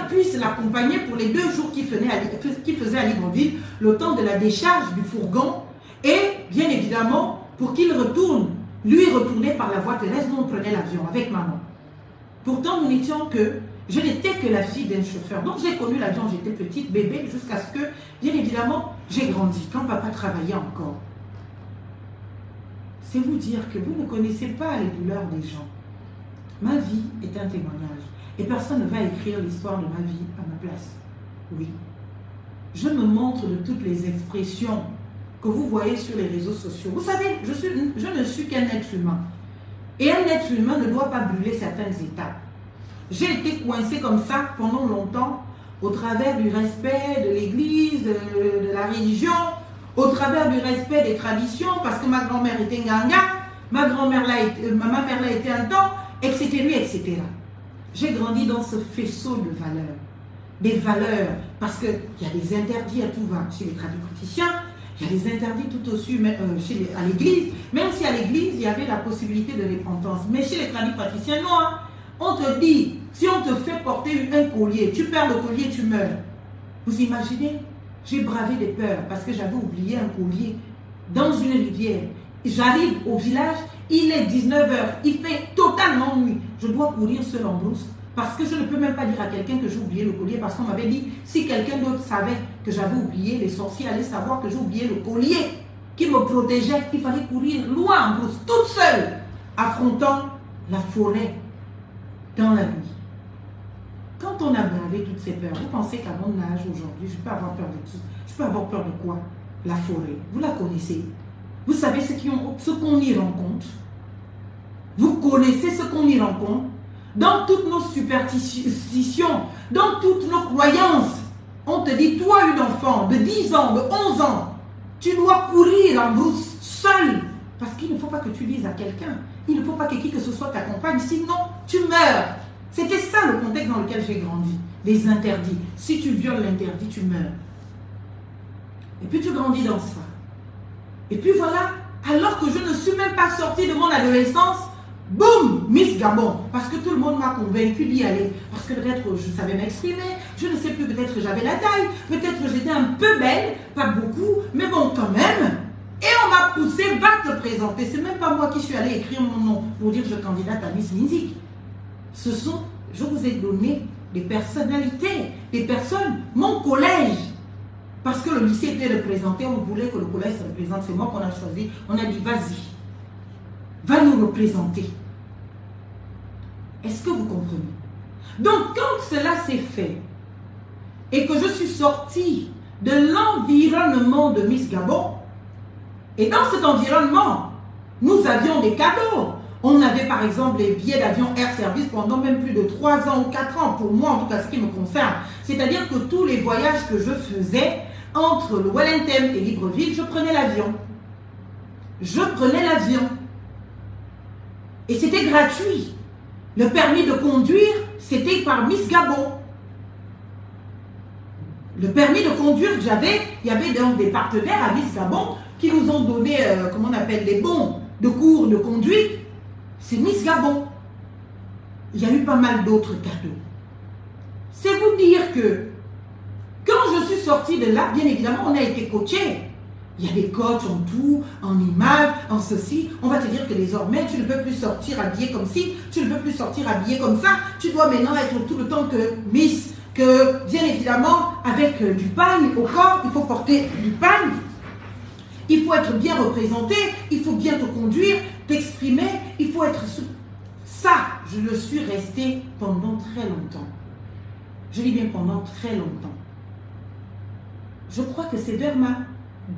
puisse l'accompagner pour les 2 jours qu'il faisait à Libreville, le temps de la décharge du fourgon. Et bien évidemment, pour qu'il retourne, lui retourner par la voie terrestre, nous on prenait l'avion avec maman. Pourtant, je n'étais que la fille d'un chauffeur. Donc j'ai connu l'avion, j'étais petite, bébé, jusqu'à ce que, bien évidemment, j'ai grandi, quand papa travaillait encore. C'est vous dire que vous ne connaissez pas les douleurs des gens. Ma vie est un témoignage. Et personne ne va écrire l'histoire de ma vie à ma place. Oui. Je me montre de toutes les expressions que vous voyez sur les réseaux sociaux. Vous savez, je ne suis qu'un être humain. Et un être humain ne doit pas brûler certaines étapes. J'ai été coincée comme ça pendant longtemps, au travers du respect de l'église, de la religion, au travers du respect des traditions, parce que ma grand-mère était Nganga, ma mère l'a été un temps, etc., etc. J'ai grandi dans ce faisceau de valeurs. Des valeurs, parce qu'il y a des interdits à tout va chez les tradipraticiens, il y a des interdits tout au-dessus à l'église, même si à l'église, il y avait la possibilité de repentance. Mais chez les tradipraticiens, non. Hein. On te dit, si on te fait porter un collier, tu perds le collier, tu meurs. Vous imaginez? J'ai bravé des peurs parce que j'avais oublié un collier dans une rivière. J'arrive au village, il est 19 h, il fait totalement nuit. Je dois courir seul en brousse parce que je ne peux même pas dire à quelqu'un que j'ai oublié le collier parce qu'on m'avait dit, si quelqu'un d'autre savait que j'avais oublié, les sorciers allaient savoir que j'ai oublié le collier qui me protégeait. Il fallait courir loin en brousse, toute seule, affrontant la forêt dans la nuit. Quand on a bravé toutes ces peurs, vous pensez qu'à mon âge aujourd'hui, je peux avoir peur de qui? Je peux avoir peur de quoi? La forêt. Vous la connaissez? Vous savez ce qu'on y rencontre? Vous connaissez ce qu'on y rencontre? Dans toutes nos superstitions, dans toutes nos croyances, on te dit, toi, une enfant de 10 ans, de 11 ans, tu dois courir en brousse seul. Parce qu'il ne faut pas que tu dises à quelqu'un. Il ne faut pas que qui que ce soit t'accompagne, sinon tu meurs. C'était ça le contexte dans lequel j'ai grandi. Les interdits. Si tu violes l'interdit, tu meurs. Et puis tu grandis dans ça. Et puis voilà, alors que je ne suis même pas sortie de mon adolescence, boum, Miss Gabon. Parce que tout le monde m'a convaincu d'y aller. Parce que peut-être je savais m'exprimer, je ne sais plus, peut-être que j'avais la taille, peut-être que j'étais un peu belle, pas beaucoup, mais bon, quand même. Et on m'a poussé, va te présenter. C'est même pas moi qui suis allée écrire mon nom pour dire je candidate à Miss Musique. Ce sont, je vous ai donné des personnalités, des personnes, mon collège. Parce que le lycée était représenté, on voulait que le collège se représente. C'est moi qu'on a choisi. On a dit, vas-y, va nous représenter. Est-ce que vous comprenez? Donc, quand cela s'est fait, et que je suis sortie de l'environnement de Miss Gabon, et dans cet environnement, nous avions des cadeaux. On avait par exemple les billets d'avion Air Service pendant même plus de 3 ans ou 4 ans, pour moi en tout cas ce qui me concerne. C'est-à-dire que tous les voyages que je faisais entre le Wellington et Libreville, je prenais l'avion. Je prenais l'avion. Et c'était gratuit. Le permis de conduire, c'était par Miss Gabon. Le permis de conduire que j'avais, il y avait donc des partenaires à Miss Gabon qui nous ont donné, comment on appelle, des bons de cours de conduite. C'est Miss Gabon. Il y a eu pas mal d'autres cadeaux. C'est vous dire que quand je suis sortie de là, bien évidemment, on a été coachés. Il y a des coachs en tout, en images, en ceci. On va te dire que désormais, tu ne peux plus sortir habillé comme ci, tu ne peux plus sortir habillé comme ça. Tu dois maintenant être tout le temps que Miss, que bien évidemment, avec du pagne au corps, il faut porter du pagne. Il faut être bien représenté, il faut bien te conduire, t'exprimer, il faut être... Ça, je le suis resté pendant très longtemps. Je dis bien pendant très longtemps. Je crois que c'est vers ma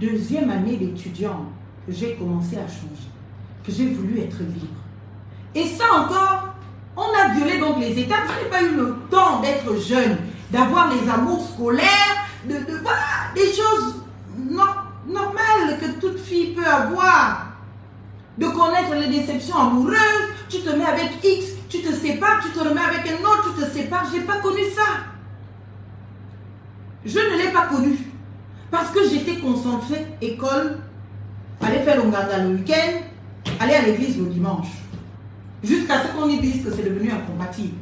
2e année d'étudiant que j'ai commencé à changer, que j'ai voulu être libre. Et ça encore, on a violé donc les étapes. Je n'ai pas eu le temps d'être jeune, d'avoir les amours scolaires, voilà, des choses normales que toute fille peut avoir. de connaître les déceptions amoureuses, tu te mets avec X, tu te sépares, tu te remets avec un autre, tu te sépares. Je n'ai pas connu ça. Je ne l'ai pas connu. Parce que j'étais concentrée, école, aller faire le nganga le week-end, aller à l'église le dimanche. Jusqu'à ce qu'on y dise que c'est devenu incompatible.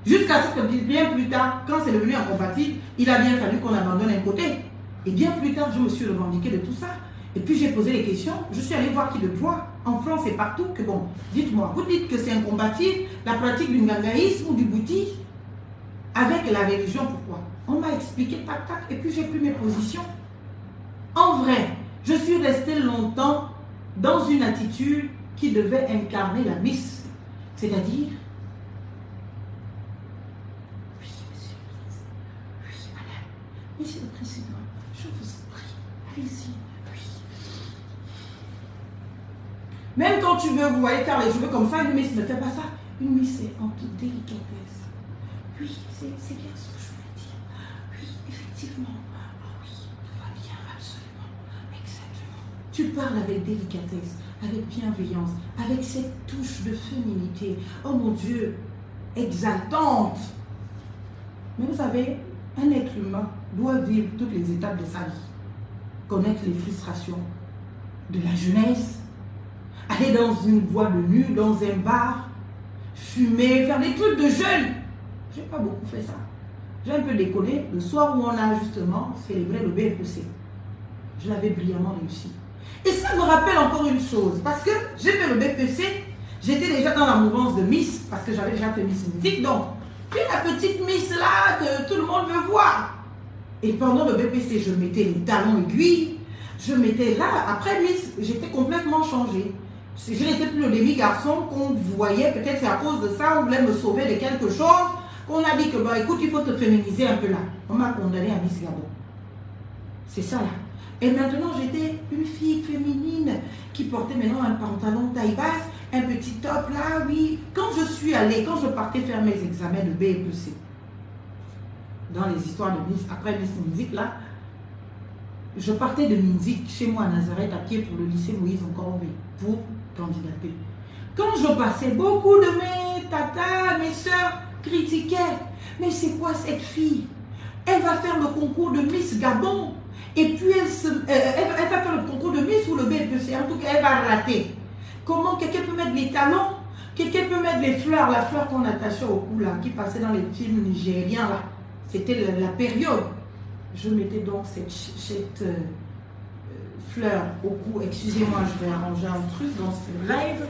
Jusqu'à ce que bien plus tard, quand c'est devenu incompatible, il a bien fallu qu'on abandonne un côté. Et bien plus tard, je me suis revendiquée de tout ça. Et puis j'ai posé les questions, je suis allée voir qui de toi, en France et partout, que bon, dites-moi, vous dites que c'est incompatible, la pratique du ngangaïsme ou du bouddhisme, avec la religion, pourquoi? On m'a expliqué, tac, tac, et puis j'ai pris mes positions. En vrai, je suis restée longtemps dans une attitude qui devait incarner la Miss, c'est-à-dire, oui, monsieur le président, oui, madame, monsieur le président, je vous en prie, allez-y. Même quand tu veux, vous voyez, faire les cheveux comme ça, une miss ne fait pas ça. Une miss, c'est en toute délicatesse. Oui, c'est bien ce que je voulais dire. Oui, effectivement. Ah oui, tout va bien, absolument. Exactement. Tu parles avec délicatesse, avec bienveillance, avec cette touche de féminité. Oh mon Dieu, exaltante. Mais vous savez, un être humain doit vivre toutes les étapes de sa vie. Connaître les frustrations de la jeunesse, aller dans une boîte de nuit, dans un bar, fumer, faire des trucs de jeunes. Je n'ai pas beaucoup fait ça. J'ai un peu déconné le soir où on a justement célébré le BEPC. Je l'avais brillamment réussi. Et ça me rappelle encore une chose, parce que j'ai fait le BEPC, j'étais déjà dans la mouvance de Miss, parce que j'avais déjà fait Miss Musique, donc, puis la petite Miss là que tout le monde veut voir. Et pendant le BEPC, je mettais les talons aiguilles, je mettais là, après Miss, j'étais complètement changée. Je n'étais plus le demi-garçon qu'on voyait, peut-être c'est à cause de ça, on voulait me sauver de quelque chose, qu'on a dit que, bah écoute, il faut te féminiser un peu là. On m'a condamné à Miss Gabon. C'est ça là. Et maintenant, j'étais une fille féminine qui portait maintenant un pantalon taille basse, un petit top là, oui. Quand je suis allée, quand je partais faire mes examens de BEPC, dans les histoires de Miss, après Miss Musique là, je partais de Minzik chez moi à Nazareth à pied pour le lycée Moïse Nkorombe pour candidater. Quand je passais, beaucoup de mes tatas, mes soeurs critiquaient. Mais c'est quoi cette fille? Elle va faire le concours de Miss Gabon. Et puis elle va faire le concours de Miss ou le BEPC. En tout cas, elle va rater. Comment quelqu'un peut mettre les talons? Quelqu'un peut mettre les fleurs, la fleur qu'on attachait au cou là, qui passait dans les films nigériens là. C'était la période. Je mettais donc cette fleur au cou. Excusez-moi, je vais arranger un truc dans ce live.